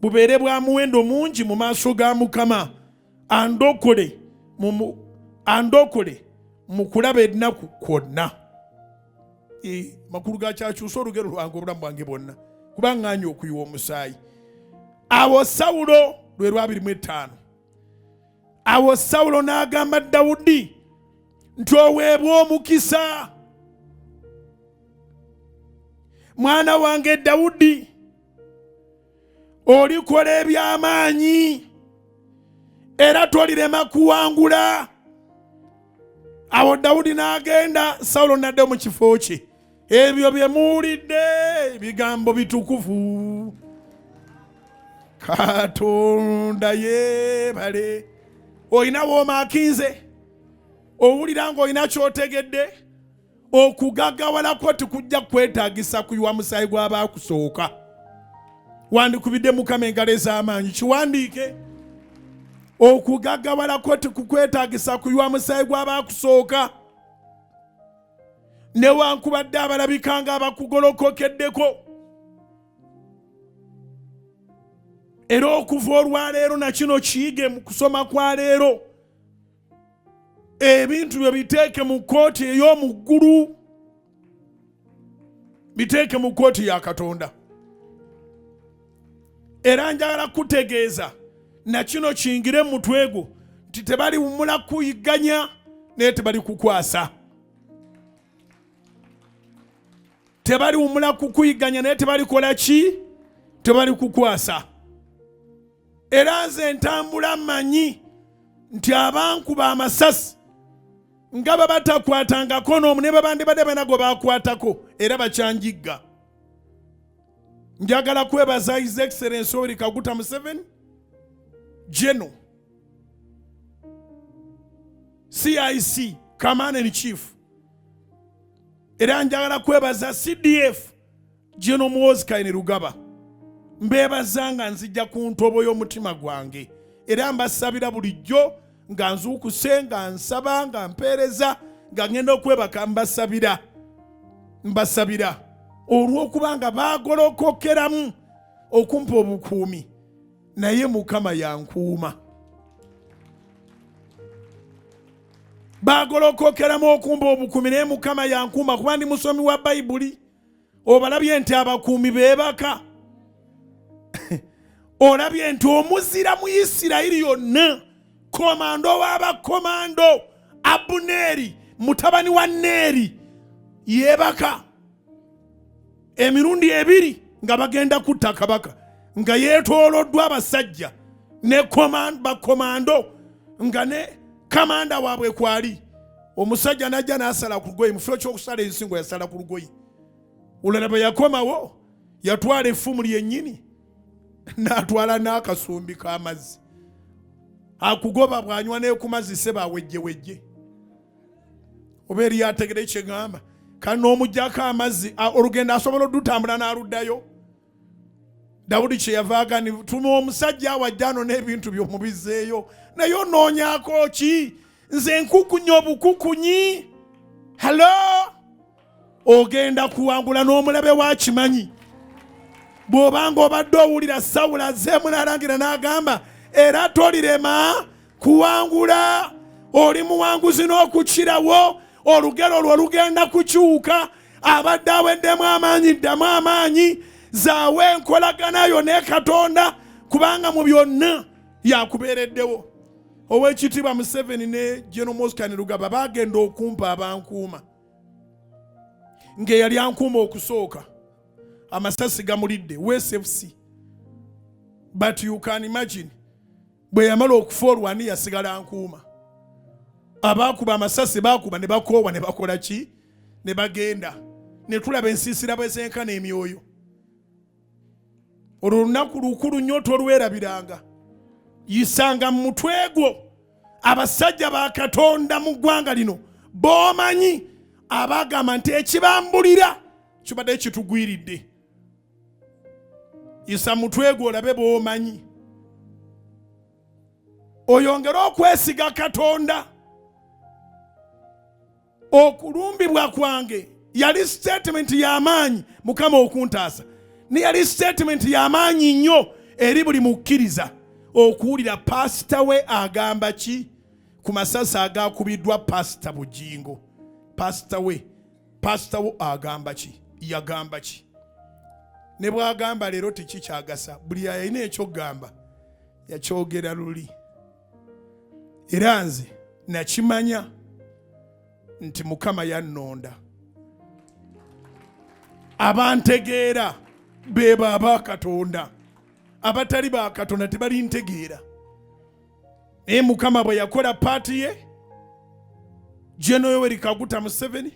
bubeere bwa muwendo mungi mu maaso ga Mukama, andokole mu kulaba ennaku kwonna. Makulu gakyakyusa olugero lwange obulamu bwange bwonna, kubanga nganye okuyiwa omusaayi. Awo Sawulo lwe lwa 25. Awo Sawulo n'agamba Dawudi nti oweebwa omukisa mwana wange Dawudi, olikola eby'amaanyi era tolirema kuwangula. Awo Dawudi n'agenda, Sawulo n'adda mu kifo kye. Ebyo bye muwulidde bigambo bitukuvu. Katonda yeebale. Olina w'omaakinze, owulira ng'olina ky'otegedde, okugagawalako tikujja kwetaagisa kuyiwa musaayi gw'abaakusooka. Wandikubidde Mukama engalo ez'amaanyi, kiwandiike. Okugagawalako tikukwetaagisa kuyiwa musaayi gw'abaakusooka, newankubadde abalabika nga abakugolokokeddeko. Era okuva olwaleero na kino kiyige mu kusoma kwa leero, ebintu bye biteeke mu kkooti ey'omu ggulu, biteeke mu kkooti ya Katonda. Era njagala kutegeeza na kino kingire mu mutwe gwo nti tebali wumula kuyigganya naye tebali kukwasa. Tebali wumula kukuyigganya naye tebali kola ki? Tebali kukwasa. era nze ntambula manyi nti abankuba amasasi nga babatakwatangako n'omu ne babandibadde banago bakwatako era bakyanjigga. Njagala kwebaza His Excellency Yoweri Kaguta Museveni, General, CIC, Commander in Chief. Era njagala kwebaza CDF, General Muhoozi Kainerugaba. Mbebaza nga nzijja ku ntobo y'omutima gwange. Era mbasabira bulijjo nga nzuukuse, nga nsaba, nga mpeereza, nga ngenda okwebaka mbasabira olw'okuba nga baagolokokeramu okumpa obukuumi, naye Mukama yankuuma. Baagolokokeramu okumpa obukuumi naye Mukama yankuuma, kuba ndi musomi wa Bayibuli. Obalabye nti abakuumi beebaka. Olabye nti omuzira mu Isirayiri yonna, komando w'abakomando Abuneri mutabani wa Neeri yeebaka emirundi 2 nga bagenda kutta kabaka, nga yeetooloddwa abasajja ne bakomando, nga ne kamanda waabwe kwali. Omusajja najja n'asala ku lugoyi, mu kifo ky'okusala ensingo yasala ku lugoyi. Olulala bwe yakomawo yatwala effumu lyennyini n'atwala n'akasumbi k'amazzi. Akugoba bw'anywa ne ku mazzi seba awejjewejje. Oba eri ategere kye ŋŋamba, kandi n'omuggyako amazzi olugendo asobola odutambula n'aluddayo. Dawudi kye yava agani, tuma omusajja awajjano n'ebintu by'omubizzeeyo, naye onoonyako ki? Nze nkukunyi obukukunyi. Halo, ogenda kuwangula n'omulabe wa kimanyi. Bw'obanga obadde owulira Sawulo azzeemu n'alangira n'agamba, era tolirema kuwangula, oli muwanguzi n'okukirawo, olugero olwo lugenda kukyuka. Abadde aweddemu amaanyi, ddamu amaanyi, zaawe enkolaganayo ne Katonda, kubanga mu byonna yakubeereddewo. Oweekitiibwa Museveni ne General Muhoozi Kainerugaba baagenda okumpa abankuuma. Ng'eyali ankuuma okusooka, amasasi gamulidde, WSFC. But you can imagine, bwe yamala okufa olwani yasigala ankuuma. Abaakuba amasasi baakuba ne bakoowa ne bakola ki? Ne bagenda. Ne tulaba ensiisira bwezenkana emyoyo. Olwo lunaku lukulu nnyo tolwerabiranga. Yisanga mu mutwe gwo abasajja ba Katonda mu ggwanga lino b'omanyi abagamba nti ekibambulira kibadde kitugwiridde. Yisa mutwe gwo olabe b'omanyi. Oyongere okwesiga Katonda. Okulumbibwa kwange yali statement y'amaanyi Mukama okuntaasa. Ni yali statement y'amaanyi nnyo eri buli mukkiriza okuwulira pasita we agamba ki ku masasi agakubiddwa Pastor Bujjingo. Pasita wo agamba ki? Yagamba ki? Ne bw'agamba leero tekikyagasa, buli ayina ekyogamba yakyogera luli. Era nze nakimanya nti Mukama yannonda. Abantegeera be baba Katonda, abatali ba Katonda tebalintegeera. Naye Mukama bwe yakola paati ye, General Yoweri Kaguta Museveni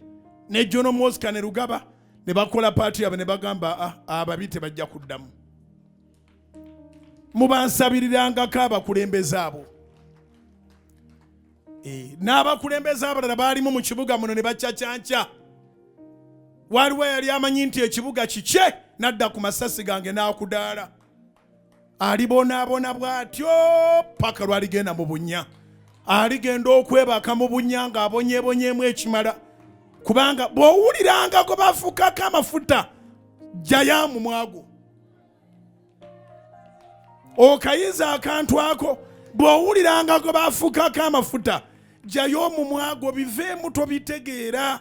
ne General Muhoozi Kainerugaba ne bakola paati yabwe ne bagamba ababi tebajja kuddamu. Mubansabirirangako abakulembeze abo. N'abakulembeze abalala baalimu mu kibuga muno ne bacacanca. Waliwo yali amanyi nti ekibuga kikye, n'adda ku masasi gange n'akudaala. Alibonaabona bw'atyo paka lwaligenda mu bunnya. Aligenda okwebaka mu bunnya ng'abonyeebonyeemu ekimala. Kubanga bw'owuliranga go bafukako amafuta, jjayo mu mwago. Okayiza akantu ako, bw'owuliranga go bafukako amafuta, jjayo mu mwago, biveemu tobitegeera.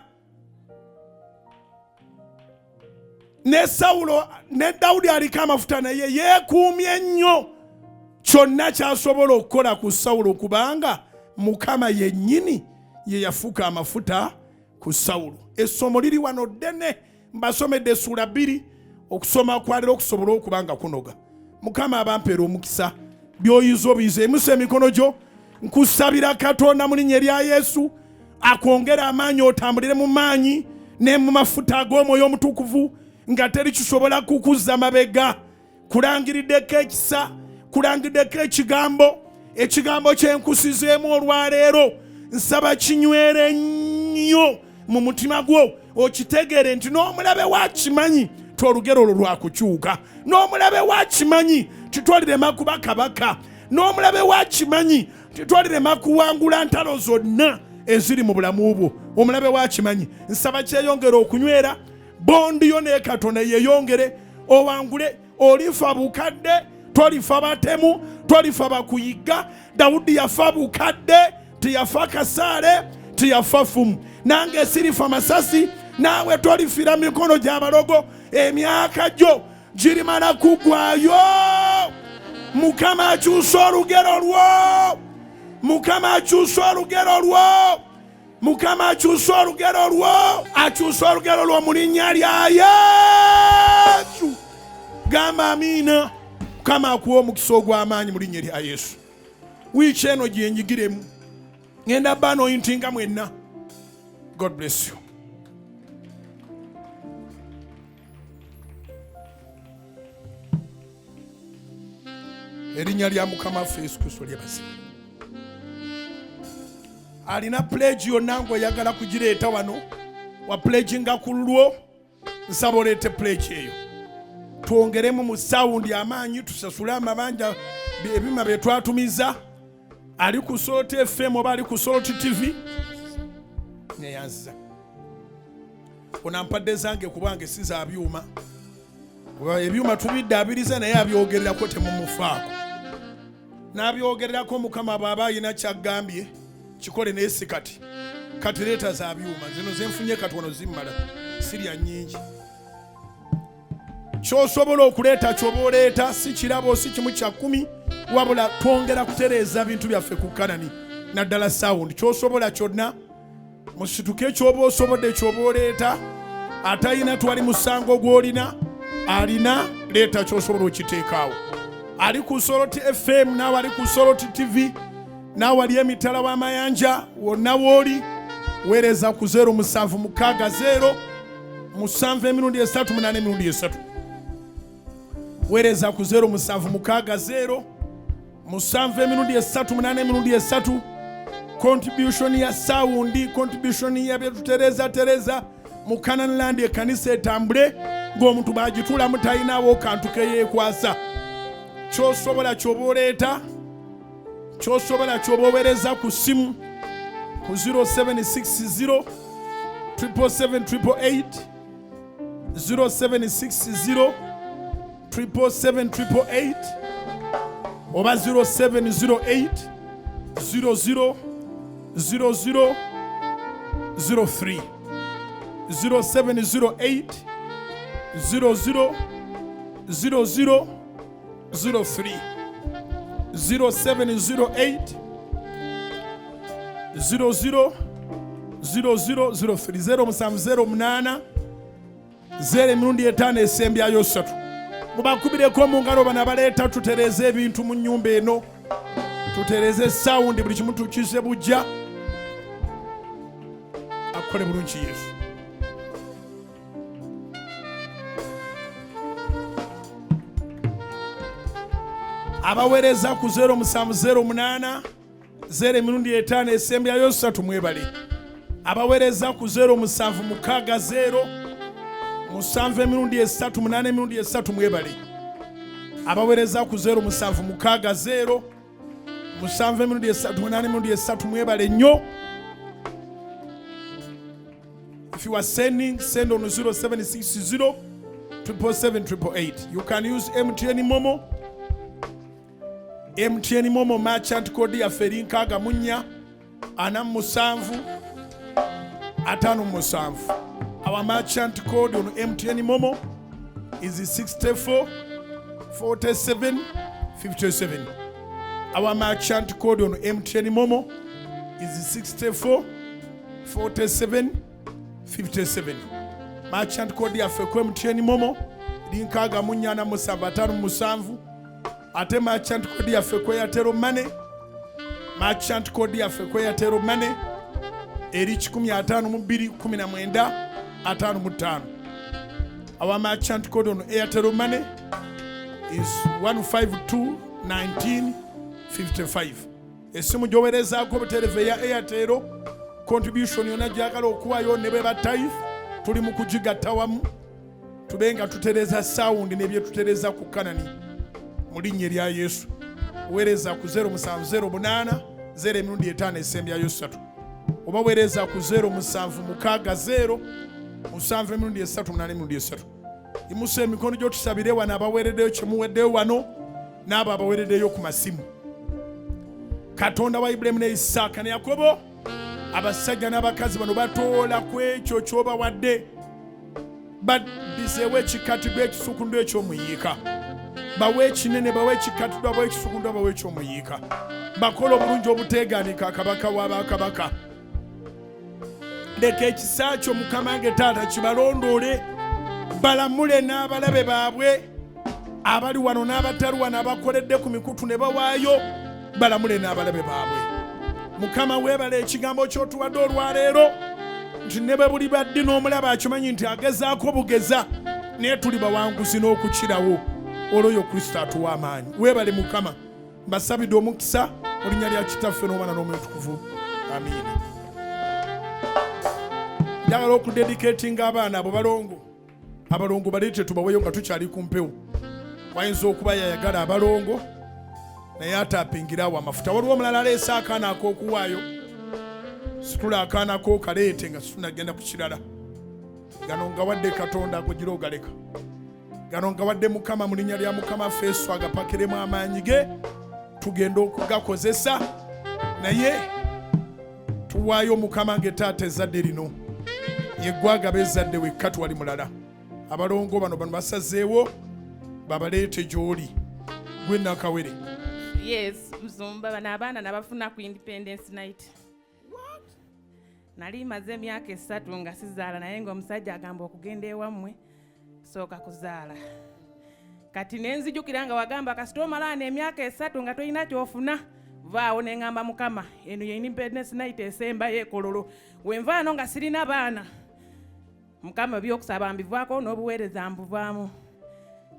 Ne Sawulo ne Dawudi aliko amafuta naye yeekuumye nnyo kyonna ky'asobola okukola ku Sawulo, kubanga Mukama yennyini ye yafuka amafuta ku Sawulo. Essomo liri wano ddene, mbasomedde essula 2 okusoma kwalira okusobola okubanga kunoga. Mukama abampeera omukisa byoyizo bize musa emikono gyo nkusabira Katonda mu linnya lya Yesu akwongera amaanyi otambulire mu maanyi ne mu mafuta ag'omwoyo omutukuvu nga teri kisobola kukuzza mabega. Kulangiriddeko ekisa, kulangiriddeko ekigambo kyenkusizeemu olwaleero nsaba kinywere nnyo mu mutima gwo okitegeere nti n'omulabe wakimanyi ti olugero olwo lwakukyuka, n'omulabe wakimanyi titwalirema kuba kabaka, n'omulabe wakimanyi titwalirema kuwangula ntalo zonna eziri mu bulamu bwo. Omulabe wakimanyi. Nsaba kyeyongere okunywera, bondi yo ne Katonda yeyongere owangule. Olifa bukadde, tolifa batemu, tolifa bakuyiga. Dawudi yafa bukadde, tiyafa kasaale, tiyafa fumu. Nange sirifa masasi, nawe tolifira mikono gy'abalogo. Emyaka gyo girimala kugwayo. Mukama akyusa olugero lwo. Mukama akyusa olugero lwo. Mukama akyusa olugero lwo. Akyusa olugero lwo mu linnya lya Yesu. Gamba amina. Mukama akuwa omukisa ogw'amaanyi mu linnya lya Yesu. Wiiki eno gyenjigiremu ngenda bano oyintinga mwenna. God bless you. Erinnya lya Mukama waffe Yesu Kristo lyebazibwe. Alina pledge yonna ng'oyagala kugireeta wano wa pledginga ku lulwo, nsaba oleete pledge eyo. Twongeremu mu sawundi amaanyi tusasule amabanja ebima bye twatumiza. Ali ku Salt FM oba ali ku Salt TV neyanziza. Onampadde zange kubange si za byuma. Ebyuma tubiddaabiriza naye abyogererako temumufaako. N'abyogererako Mukama bw'aba alina kyagambye kikole naye si kati. Kati leeta za byuma zino zenfunye kati wano zimmala sirya nnyingi. Ky'osobola okuleeta ky'oba oleeta si kirabo si kimu kya 10 wabula twongera kutereeza bintu byaffe ku kanani naddala sawundi. Ky'osobola kyonna musituke ky'oba osobodde ky'oba oleeta. Atayina twali musango gw'olina alina leeta ky'osobola okiteekaawo. Ali ku Salt FM naawe ali ku Salt TV naawe ali emitala w'amayanja wonna w'oli weereza ku 0760 783 weereza ku 0760 783 contribution ya sawundi, contribution ya byetutereza mu Canaan Land ekanisa etambule ng'omuntu bagitula mutayinaawo kantu ke yeekwasa. Ky'osobola ky'oba oleeta, ky'osobola ky'oba oweereza ku simu ku 0760 777 0760 777 oba 0708 00 00 03 0708 00 00 03 0708 00 00 03 070 esembyayo 3 mubakubireko mu ngalo bana baleeta tutereze ebintu mu nnyumba eno, tutereze sawundi buli kimu tukise bujja akole bulungi Yesu. Abaweereza ku 0708 070 esembyayo 3 mwebale. Abaweereza ku 0760 783 mwebale. Abaweereza ku 0760 783 mwebale nnyo. If you are sending, send on 0760 777 You can use MTN Momo. MTN Momo merchant code ya ferinka gamunya anamusanvu atanu musanvu. Our merchant code on MTN Momo is 64 47 57. Our merchant code on MTN Momo is 64 47 57. Merchant code ya feko MTN Momo linkaga munyana musanvu atanu musanvu ate merchant code yaffe ku Airtel Money. Merchant code yaffe ku Airtel Money eri 15221955. Our merchant code on Airtel Money is 1521955. Esimu gyowerezaako butereve ya Airtel contribution yonna gyagala okuwayo ne beba tithe tuli mu kugigatta wamu tube nga tutereza sound n'ebye tutereza ku Kanani mu linnya lya Yesu. Weereza ku 0708 0 esembya yosatu oba weereza ku 0760 7 imusa emikono gyotusabire wano abaweereddeyo kyemuweddeyo wano n'abo abaweereddeyo ku masimu. Katonda wa Ibulayimu ne Isaaka ne Yakobo abasajja n'abakazi bano batoola ku ekyo ky'obawadde baddizeewo ekikatibwa ekisukundu eky'omuyiika, bawe ekinene bawe ekikatibwa bawe ekisukundu bawe eky'omuyiika, bakola obulungi obuteegaanika kabaka w'abakabaka. Leka ekisa kyo Mukama nge Taata kibalondoole balamule n'abalabe baabwe abali wano n'abatali wano abakoledde ku mikutu ne bawaayo, balamule n'abalabe baabwe. Mukama weebale ekigambo ky'otuwadde olwaleero nti ne bwe buli baddi n'omulaba akimanyi nti agezaako bugeza naye tuli bawanguzi n'okukirawo. Olwoyo Kristo atuwa amaanyi. Weebale Mukama, mbasabidde omukisa mu linnya lya Kitaffe n'Omwana n'Omwoyo Omutukuvu. Amiina. Njagala okudedicatinga abaana abo abalongo baleete tubaweeyo nga tukyali ku mpewo. Wayinza okuba yayagala abalongo naye atapingirawo amafuta. Waliwo omulala aleese akaana ak'okuwaayo, situla akaana ko kaleete nga situnagenda ku kirala. Gano nga wadde Katonda agogira ogaleka. Gano nga wadde Mukama mu linnya lya Mukama Feeso agapakiremu amaanyi ge tugenda okugakozesa, naye tuwaayo Mukama nge Taata ezzadde lino yeggwaga bezzadde wekka twali mulala. Abalongo bano basazeewo babaleete gy'oli. Gwe Nakawere. Yes, Mzumba bano abaana nabafuna ku Independence Night. What? Nali maze emyaka 3 nga sizaala naye ng'omusajja agamba okugenda ewammwe sooka kuzaala. Kati nenzijukira nga wagamba kasita omalaana emyaka 3 nga tolina kyofuna, vaawo ne ngamba Mukama eno ye Independence Night esemba y'ekololo. Wenvaano nga sirina baana, Mukama by'okusaba mbivaako n'obuweereza mbuvaamu.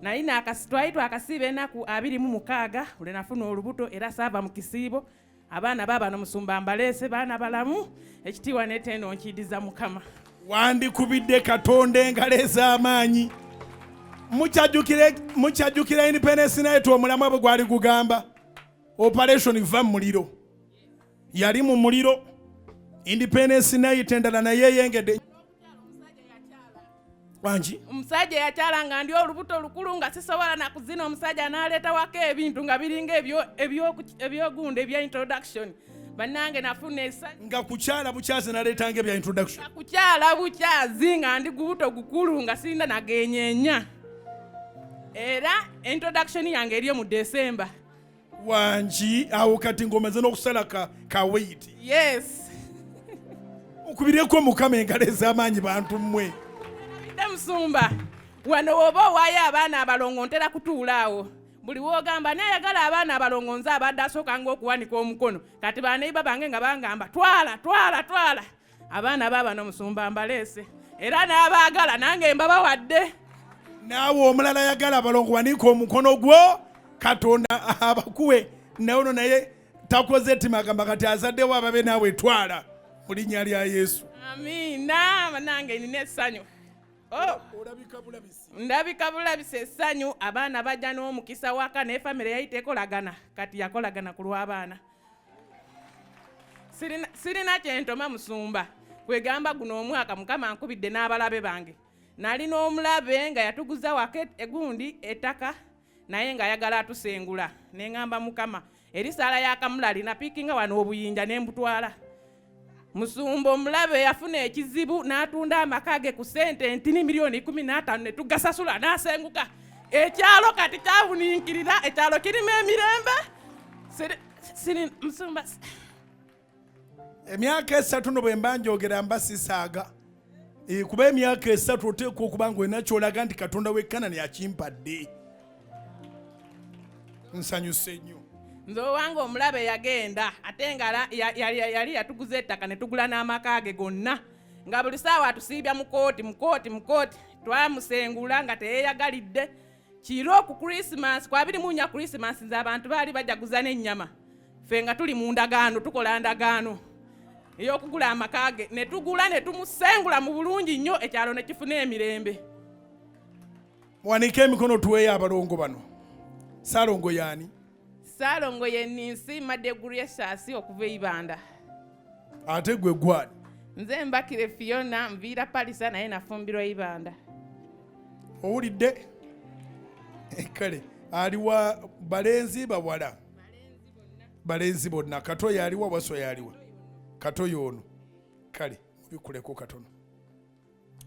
Nalina akasitwaito akasiiba ennaku 26 ule nafuna olubuto era saava mu kisiibo. Abaana baabano Musumba mbaleese baana balamu, ekitiibwa n'ettendo nkiidiza Mukama. Wandikubidde Katonda engalo ez'amaanyi. Mukyajjukira Independence Night omulamwa bwe gwali gugamba operation va mu muliro. Yali mu muliro. Independence Night endala naye yengedde. Wanji omusajja yakyala nga ndi olubuto lukulu nga sisobola na kuzina. Omusajja n'aleeta wako ebintu nga biringa ebyogunda ebya introduction. Bannange nafuna essanyu nga kukyala bukyazi n'aleetanga ebya introduction. Kukyala bukyazi nga ndi gubuto gukulu nga sirinda nagenyeenya. Era introduction yange eri mu December. Wanji awo kati ng'omaze n'okusala ka weight. Yes. Okubireko Mukama engalo ez'amaanyi bantu mmwe. Musumba wano woba owaayo abaana abalongo ntera kutuulaawo. Buli woogamba nayagala abaana abalongo nze abadde asooka ng'okuwanika omukono. Kati baneiba bange nga bangamba twala. Abaana baabano Musumba mbaleese era n'abaagala nange mbabawadde. Naawe omulala yagala abalongo wanika omukono gwo Katonda abakuwe nawono naye takoze ttima agamba kati azaddewo ababe naawe twala mu linnya lya Yesu. Amiina. Nange nina essanyu. Ndabika bulabisi essanyu. Abaana bajja n'omukisa waka ne famire yayita ekolagana. Kati yakolagana ku lw'abaana. Sirina kyentoma Musumba. Kwegamba guno omwaka Mukama ankubidde n'abalabe bange. Nali n'omulabe nga yatuguza waka egundi ettaka naye nga ayagala atusengula. Ne ngamba Mukama erisaala yakamulali napiikinga wano obuyinja ne mbutwala. Musumba omulabe yafuna ekizibu n'atunda amaka ge ku ssente ntini $15,000 ne tugasasula n'asenguka. Ekyalo kati kyabuninkirira, ekyalo kirimu emirembe. Musumba emyaka 3 no bwe mba njogera mba sisaaga. Kuba emyaka 3 oteekwa okuba ng'olina ky'olaga nti Katonda w'e Kanani akimpadde. nsanyuse nnyo. Nze owange omulabe yagenda ate nga yali yatuguza ettaka ne tugula n'amaka ge gonna nga buli saawa atusiibya mu kooti twamusengula nga teyeeyagalidde. Kiro ku Christmas kwa 24 Christmas nze abantu baali bajaguza n'ennyama ffe nga tuli mu ndagaano tukola ndagaano ey'okugula amaka ge ne tugula ne tumusengula mu bulungi nnyo ekyalo ne kifuna emirembe. Wanike emikono tuweeyo abalongo bano. Saalongo yaani? Saalongo ye Ninsi Madde Gracious okuva Ibanda. Ate gwe gwani? Nze Mbakire Fiona nviira Palisa naye nafumbirwa Ibanda. Owulidde? Kale aliwa balenzi bawala? Balenzi bonna. Kato yaliwa Waso yaliwa? Kato yono. Kale mubikuleko katono.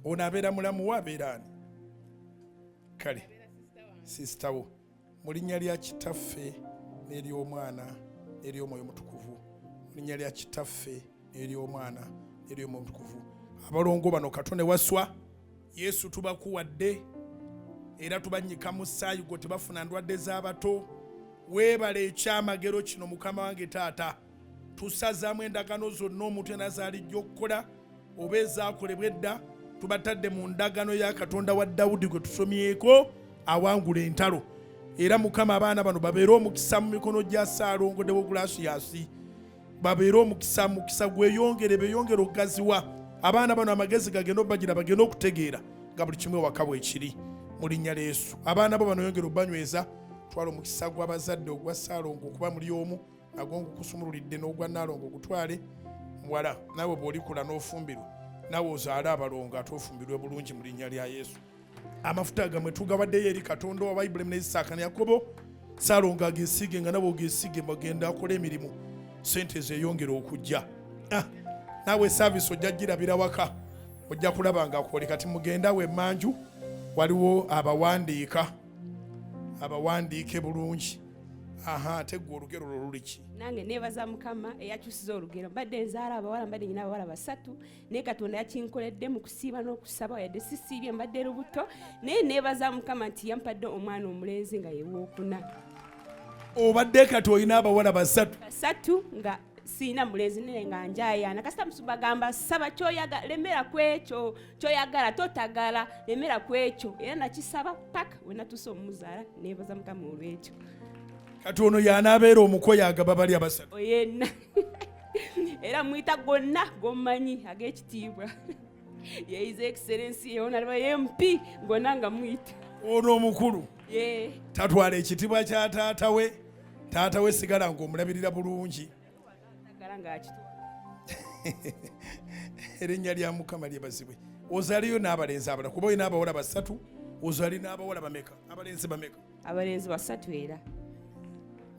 Ono abeera mulamu wa abeera ani? Kale sister wo mu linnya lya kitaffe n'ery'omwana n'ery'omwoyo mutukuvu. Mu linnya lya kitaffe n'ery'omwana n'ery'omwoyo mutukuvu. Abalongo bano Katonda waswa Yesu tubakuwadde era tubanyika mu ssaayigo tebafuna ndwadde z'abato. Weebale ekyamagero kino Mukama wange Taata. Tusazaamu endagano zonna omuntu enazaalijja okukola oba ezaakolebwa edda tubatadde mu ndagano ya Katonda wa Dawudi gwe tusomyeko awangula entalo. Era Mukama abaana bano babeere omukisa mu mikono gya Saalongo ne Aloysious. Babeere omukisa mukisa gweyongere beyongere okugaziwa. Abaana bano amagezi gagenda obagira bagenda okutegeera nga buli kimwe waka bwe kiri mu linnya lya Yesu. Abaana bo bano yongere obanyweza. Twala omukisa gw'abazadde ogwa Saalongo okuba muli omu nagwo ngukusumululidde n'ogwa Naalongo gutwale muwala nawe bw'olikula n'ofumbirwa nawe ozaale abalongo ate ofumbirwe bulungi mu linnya lya Yesu. Amafuta gamwe tugawaddeyo eri Katonda wa Ibulayimu ne Isaaka ne Yakobo. Saalongo ageesige nga nabo ogeesige bagenda akola emirimu sente zeeyongera okujja. Naawe saavisi ojja girabira waka ojja kulaba nga akole. Kati mugenda we Manju waliwo abawandiike bulungi. Ate gwe olugero lwo luliki? Nange neebaza Mukama eyakyusiza olugero. Mbadde nzaala abawala mbadde nyina abawala 3 naye Katonda yakinkoledde mu kusiiba n'okusaba yadde sisiibye mbadde lubuto naye neebaza Mukama nti yampadde omwana omulenzi nga ye wookuna. Obadde kati olina abawala 3 nga siina mulenzi nene nga njayaana. Kasita Musumba agamba saba kyoyagala lemera ku ekyo kyoyagala totagala lemera ku ekyo era nakisaba paka we natuuse omumuzaala. Neebaza Mukama olw'ekyo. Kati ono y'anaabeera omukoyi agaba bali 3. Yenna era mwita gonna gommanyi ag'ekitiibwa ye His Excellency Honorable MP gonna nga mwita ono omukulu tatwala ekitiibwa kya taata we sigala ng'omulabirira bulungi. Erinnya lya Mukama lyebazibwe. Ozaliyo n'abalenzi abalala kuba olina abawala 3 ozali n'abawala bameka? Abalenzi bameka? Abalenzi 3 era.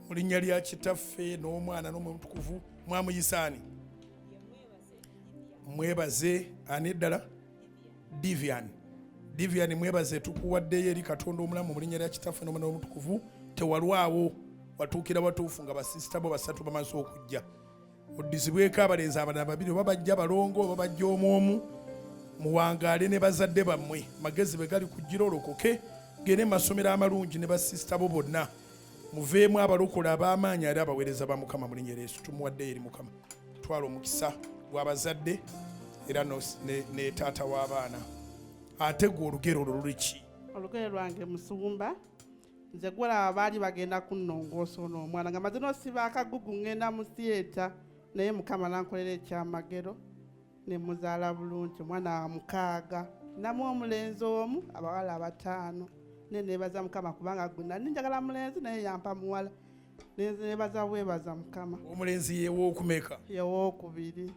Mu linnya lya kitaffe n'omwana n'omwoyo mutukuvu mwamuyisaani? Mwebaze ani ddala? Divian mwebaze tukuwaddeyo eri Katonda omulamu mu linnya lya kitaffe n'omwana n'omwoyo mutukuvu. Tewalwawo watuukira batuufu nga basisita bo 3 bamaze okujja. Oddizibweko abalenzi abalala 2 oba bajja balongo oba bajja omu muwangaale ne bazadde bammwe. Magezi bwe gali kujjira olokoke gende masomero amalungi ne basisita bo bonna. Muveemu abalokola ab'amaanyi ali abaweereza ba Mukama mu linnya lya Yesu. Tumuwadde eri Mukama. Twala omukisa gw'abazadde era ne taata w'abaana. Ate gwe olugero olwo luliki? Olugero lwange Musumba. Nze gwolaba baali bagenda kunnongoosa ono omwana nga maze n'osiba akagugu ngenda mu theatre naye Mukama nankolera ekyamagero ne muzaala bulungi omwana wa 6 namu omulenzi omu abawala 5 ne neebaza Mukama kubanga gwe nali njagala mulenzi naye yampa muwala. Neebaza weebaza Mukama. Omulenzi ye w'okumeka? Ye w'okubiri.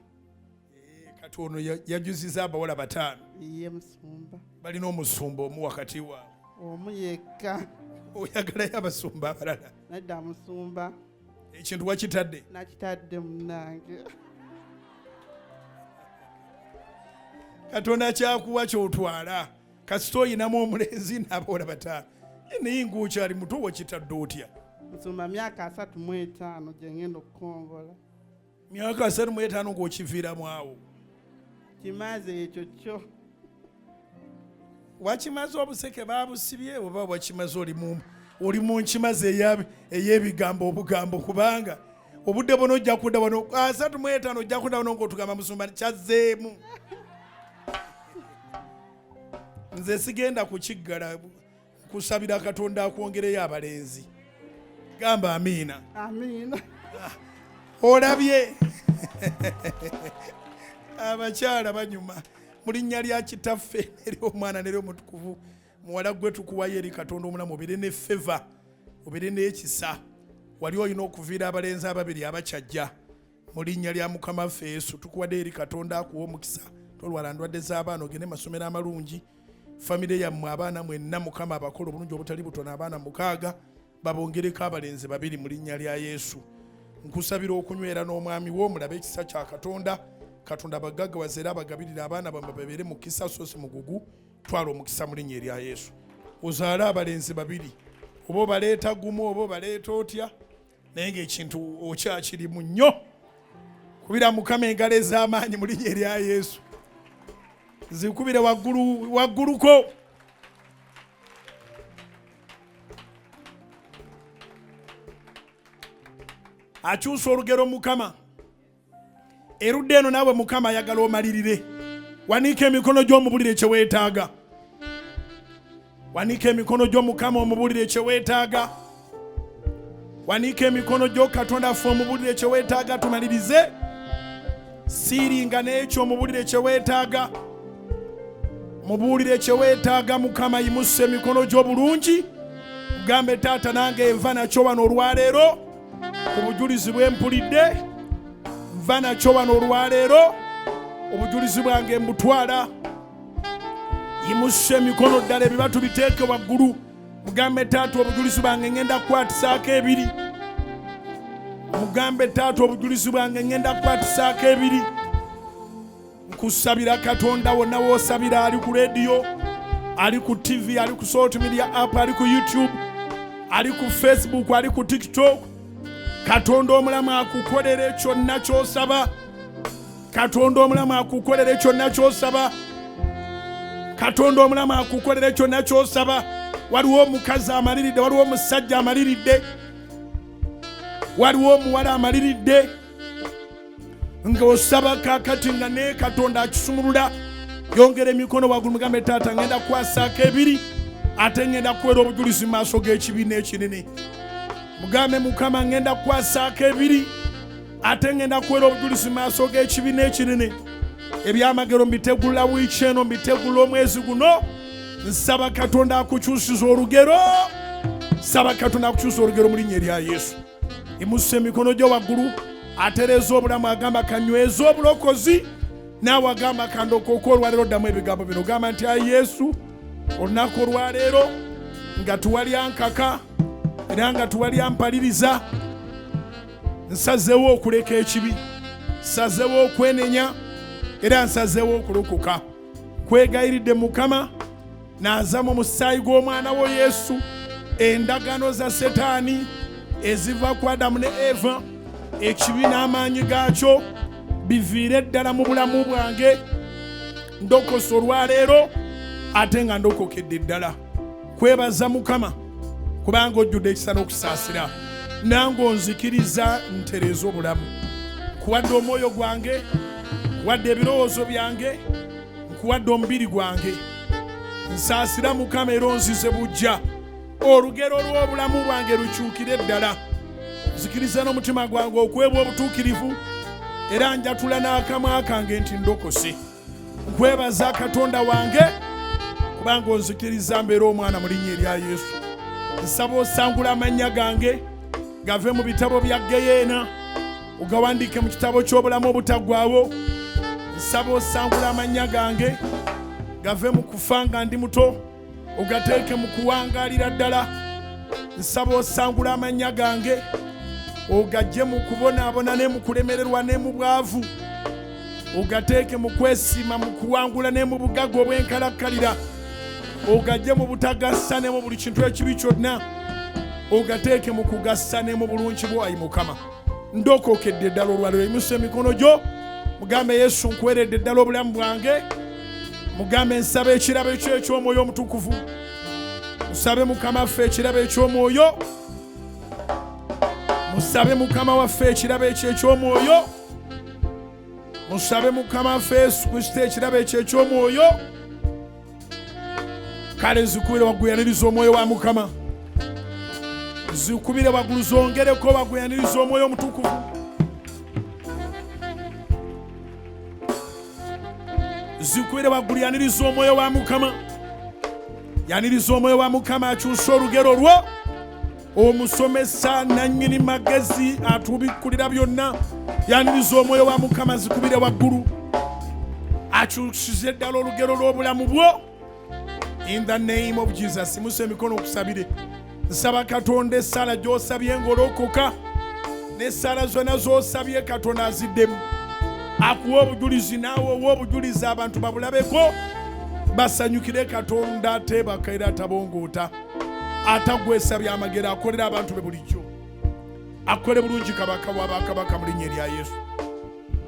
Kati ono yajuziza abawala 5? Ye Musumba. Balina omusumba omu wakati waabwe? Omu yekka. Oyagalayo abasumba abalala? Nadda Musumba. Ekintu wakitadde? Nakitadde munnange. Katonda kyakuwa kyotwala. Kasita oyinamu omulenzi n'abawala 5 naye ng'okyali muto wakitadde otya? Musumba myaka 35 gye ngenda okukongola. Myaka 35 ng'okiviiramu awo? Kimaze ekyo kyo. Wakimaze obuseke baabusibye oba wakimaze oli mu nkimaze ey'ebigambo obugambo kubanga obudde buno ojja kudda wano 35 ojja kudda wano ng'otugamba Musumba kyazzeemu. Nze sigenda kukiggala kusabira Katonda akwongereyo abalenzi. Gamba amiina. Amiina. Olabye abakyala banyuma mu linnya lya kitaffe eri omwana neri omutukuvu muwala gwe tukuwayo eri Katonda omulamu obire ne feva obire n'ekisa wali olina okuviira abalenzi ababiri abakyajja mu linnya lya Mukama waffe Yesu tukuwadde eri Katonda akuwa omukisa tolwala ndwadde z'abaana ogende masomero amalungi famire yammwe abaana mwenna Mukama abakola obulungi obutali butono abaana 6 babongereko abalenzi 2 mu linnya lya Yesu. Nkusabira okunywera n'omwami wo mulabe ekisa kya Katonda Katonda bagaggawaze era abagabirira abaana bamwe babeere mu kisa so si mugugu twala omukisa mu linnya erya Yesu. Ozaala abalenzi 2 oba baleeta gumu oba baleeta otya naye ng'ekintu okyakirimu nnyo kubira Mukama engalo ez'amaanyi mu linnya erya Yesu zikubire wagguluko. Akyuusa olugero Mukama erudde eno naawe Mukama ayagala omalirire. Wanika emikono gyo omubulire kye weetaaga. Wanika emikono gyo Mukama omubulire kye weetaaga. Wanika emikono gyo Katonda affe omubulire kye weetaaga tumalirize. Siiringa n'ekyo omubulire kye weetaaga. Mubuulire kye weetaaga Mukama yimusse emikono gyo bulungi. Mugambe taata nange enva nakyo wano olwaleero ku bujulizi bwe mpulidde. Nva nakyo wano olwaleero obujulizi bwange mbutwala. Yimusse emikono ddala ebibatu biteeke waggulu. Mugambe taata obujulizi bwange ngenda kukwatisaako 2. Mugambe taata obujulizi bwange ngenda kukwatisaako 2. Nkusabira Katonda wonna w'osabira ali ku radio, ali ku TV, ali ku social media app, ali ku YouTube, ali ku Facebook, ali ku TikTok. Katonda omulamu akukolere kyonna ky'osaba. Katonda omulamu akukolere kyonna ky'osaba. Katonda omulamu akukolere kyonna ky'osaba. Waliwo omukazi amaliridde, waliwo omusajja amaliridde, waliwo omuwala amaliridde ng'osaba kaakati nga ne Katonda akisumulula. Yongera emikono waggulu mugambe taata ngenda kukwasaako 2 ate ngenda kukwera obujulizi mu maaso g'ekibiina ekinene. Mugambe Mukama ngenda kukwasaako 2 ate ngenda kukwera obujulizi mu maaso g'ekibiina ekinene. Ebyamagero mbitegulula wiiki eno, mbitegulula omwezi guno. Nsaba Katonda akukyusiza olugero. Saba Katonda akukyusiza olugero mu linnya erya Yesu. Imusse emikono gyo waggulu. Atereza obulamu agamba kanyweza obulokozi. Naawe agamba kandokoka olwaleero ddamu ebigambo bino. Gamba nti ayi Yesu olunaku olwaleero nga tuwali ankaka era nga tuwali ampaliriza. Nsazeewo okuleka ekibi. Nsazeewo okwenenya era nsazeewo okulokoka. Kwegayiridde Mukama n'azamu omusaayi gw'omwana wo Yesu endagano za Setaani eziva ku Adamu ne Eva ekibi n'amaanyi gaakyo biviire ddala mu bulamu bwange. Ndokosa olwaleero ate nga ndokokedde ddala. Kwebaza Mukama kubanga ojjudde ekisa n'okusaasira. Nange onzikiriza ntereeza obulamu. Nkuwadde omwoyo gwange, nkuwadde ebirowoozo byange, nkuwadde omubiri gwange. Nsaasira Mukama era onzize bujja. Olugero lw'obulamu bwange lukyukire ddala. Nzikiriza n'omutima gwange okwebwa obutuukirivu era njatula n'akamwa kange nti ndokose. Nkwebaza Katonda wange kubanga onzikiriza mbeera omwana mu linnya erya Yesu. Nsaba osangula amannya gange gave mu bitabo bya Geyeena ogawandiike mu kitabo ky'obulamu obutaggwaawo. Nsaba osangula amannya gange gave mu kufa nga ndi muto ogateeke mu kuwangaalira ddala. Nsaba osangula amannya gange ogajje mu kubonaabona ne mu kulemererwa ne mu bwavu. Ogateeke mu kwesiima mu kuwangula ne mu bugagga obw'enkalakkalira. Ogajje mu butagassa ne mu buli kintu ekibi kyonna. Ogateeke mu kugassa ne mu bulungi bwo ayi Mukama. Ndokokedde ddala olwaleero. Yimusa emikono gyo mugambe Yesu nkweredde ddala obulamu bwange. Mugambe nsaba ekirabo ekyo eky'omwoyo omutukuvu. musabe mukama waffe ekirabo eky'omwoyo, musabe mukama waffe ekirabo eky'omwoyo, musabe mukama waffe Yesu Kristo ekirabo eky'omwoyo. Kale zikubire waguyaniriza omwoyo wa Mukama, zikubire waggulu zongereko waguyaniriza omwoyo omutukuvu. Zikubire waggulu yaniriza omwoyo wa Mukama, yaniriza omwoyo wa Mukama akyusa olugero lwo, omusomesa nannyini magezi atubikkulira byonna. Yaniriza omwoyo wa Mukama, zikubire waggulu akyusize ddala olugero lw'obulamu bwo. In the name of Jesus. Muse emikono okusabire. Nsaba Katonda essala gy'osabye ng'olokoka n'essala zonna z'osabye Katonda aziddemu. Akuwa obujulizi naawe owa obujulizi abantu babulabeko, basanyukire Katonda ateebaka era atabongoota. Atagwesabye amagero akolera abantu be bulijjo. Akole bulungi kabaka wa bakabaka mu linnya erya Yesu.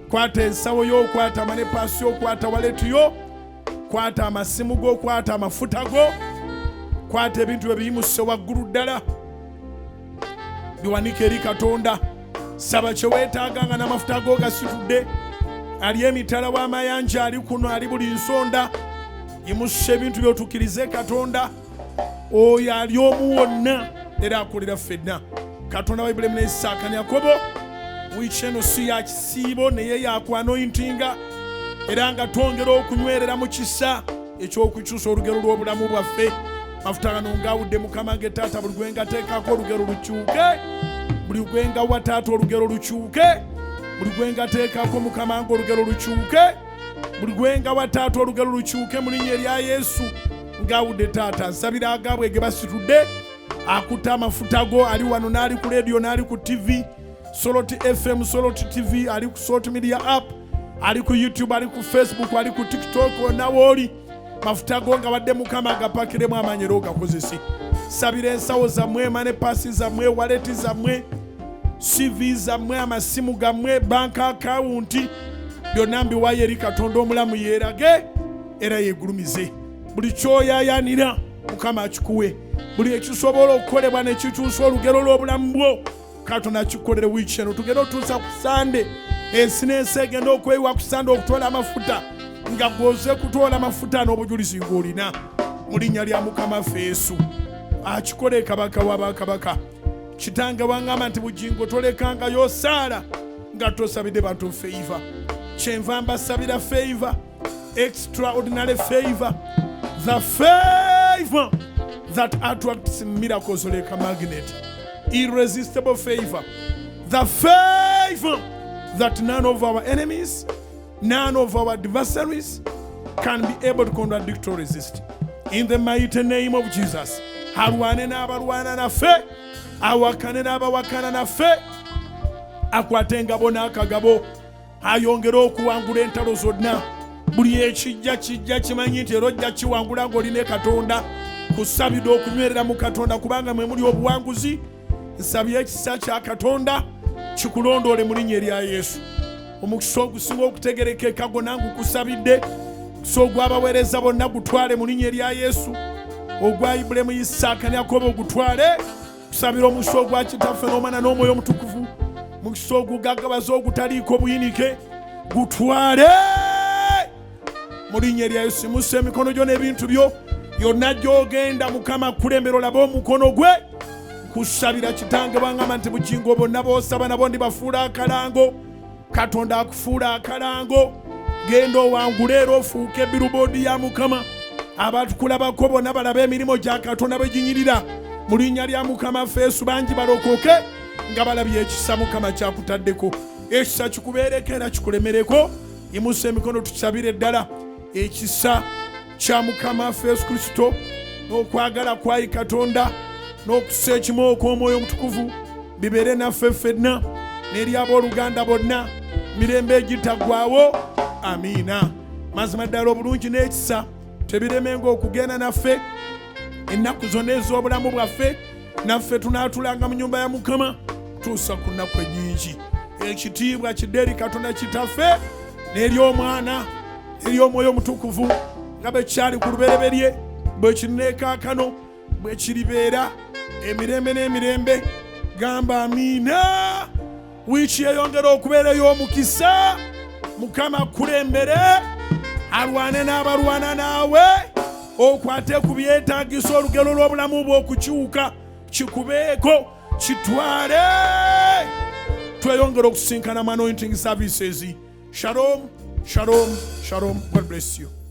Kwata ensawo yo, kwata amanepaasi yo, kwata waletu yo, kwata amasimu go, kwata amafuta go, kwata ebintu ebiyimuse waggulu ddala biwanike eri Katonda. Saba kye weetaaga nga n'amafuta go gasitudde. Ali emitala w'amayanja, ali kuno, ali buli nsonda. Yimusa ebintu by'otukkirize Katonda. Oyo ali omu wonna era akolera ffenna. Katonda wa Ibulayimu ne Isaaka ne Yakobo, wiiki eno si ya kisiibo naye yakwanointinga, era nga twongera okunywerera mu kisa eky'okukyusa olugero lw'obulamu bwaffe. Mafuta gano ngaawudde Mukama ge Taata, buli gwe ngateekako olugero lukyuke, buli gwe ngawa Taata olugero lukyuke, buli gwe ngateekako Mukama nga olugero lukyuke, buli gwe ngawa Taata olugero lukyuke mu linnya erya Yesu. Ngaawudde Taata, nsabira agaabwe ge basitudde, akutte amafuta go, ali wano n'ali ku radio n'ali ku TV, Soloti FM, Soloti TV, ali ku Salt Media app, ali ku YouTube, ali ku Facebook, ali ku TikTok, nawooli mafuta go nga wadde Mukama agapakiremu amaanyi era ogakozese. Sabira ensawo zammwe, manepaasi zammwe, waleti zammwe, CV zammwe, amasimu gammwe, bank account, byonna mbiwaayo eri Katonda omulamu yeerage era yeegulumize. Buli kyoyaayaanira Mukama akikuwe, buli ekisobola okukolebwa nekikyusa olugero lw'obulamu bwo Katonda akikolere wiiki eno. Tugenda otuusa ku Sande, ensi n'ensi egenda okweyiwa ku Sande okutwala amafuta, nga gwoze kutwala amafuta n'obujulizi ng'olina mu linnya lya Mukama waffe Yesu. Akikole kabaka wa bakabaka. Kitange waŋŋamba nti Bujjingo tolekangayo saala nga tosabidde bantu favor. Kyenva mbasabira favor, extraordinary favor, the favor that attracts miracles like a magnet, irresistible favor, the favor that none of our enemies, none of our adversaries can be able to contradict or resist. In the mighty name of Jesus. Harwane n'abalwana naffe, awakane n'abawakana naffe, akwate engabo n'akagabo, ayongere okuwangula entalo zonna. Buli ekijja kimanyi nti era ojja kiwangula ng'olina Katonda. Kusabidde okunywerera mu Katonda kubanga mwe muli obuwanguzi. Nsabye ekisa kya Katonda kikulondoole mu linnya erya Yesu. Omukisa ogusinga okutegerekeka gonna ngukusabidde, omukisa ogw'abaweereza bonna gutwale mu linnya erya Yesu. Ogwa Ibulayimu, Isaaka ne Yakobo gutwale. Kusabira omukisa ogwa Kitaffe n'Omwana n'Omwoyo Omutukuvu, omukisa ogugaggabaza ogutaliiko buyinike gutwale mu linnya erya Yesu. Musa emikono gyo n'ebintu byo yonna gy'ogenda Mukama akulembera, olabe omukono gwe. Kusabira Kitange waŋŋamba nti Bujjingo bonna b'osaba nabo ndibafuula akalango. Katonda akufuula akalango, genda owangule era ofuuke billboard ya Mukama. Abatukulabako bonna balabe emirimu gya Katonda bwe ginyirira mu linnya lya Mukama waffe Yesu. Bangi balokoke nga balabye ekisa Mukama kyakutaddeko. Ekisa kikubeereko era kikulemereko. Yimusa emikono tukisabire ddala ekisa kya Mukama waffe Yesu Kristo, n'okwagala kwa Katonda, n'okussa ekimu okw'Omwoyo Omutukuvu bibeere naffe ffenna n'eri abooluganda bonna mirembe egitaggwaawo. Amiina. Mazima ddala obulungi n'ekisa tebiremenga okugenda naffe ennaku zonna ez'obulamu bwaffe. Naffe tunaatulanga mu nnyumba ya Mukama tuusa ku nnaku ennyingi. Ekitiibwa kidde eri Katonda Kitaffe n'eri Omwana n'eri Omwoyo Omutukuvu nga bwe kyali ku lubereberye, bwe kiri ne kaakano, bwe kiribeera emirembe n'emirembe. Gamba amiina. Wiiki eyongera okubeera ey'omukisa. Mukama akulembere, alwane n'abalwana naawe, okwate ku byetaagisa olugero lw'obulamu bwo okukyuka, kikubeeko, kitwale. Tweyongera okusinkana mu anointing services. Shalom, shalom, shalom. God bless you.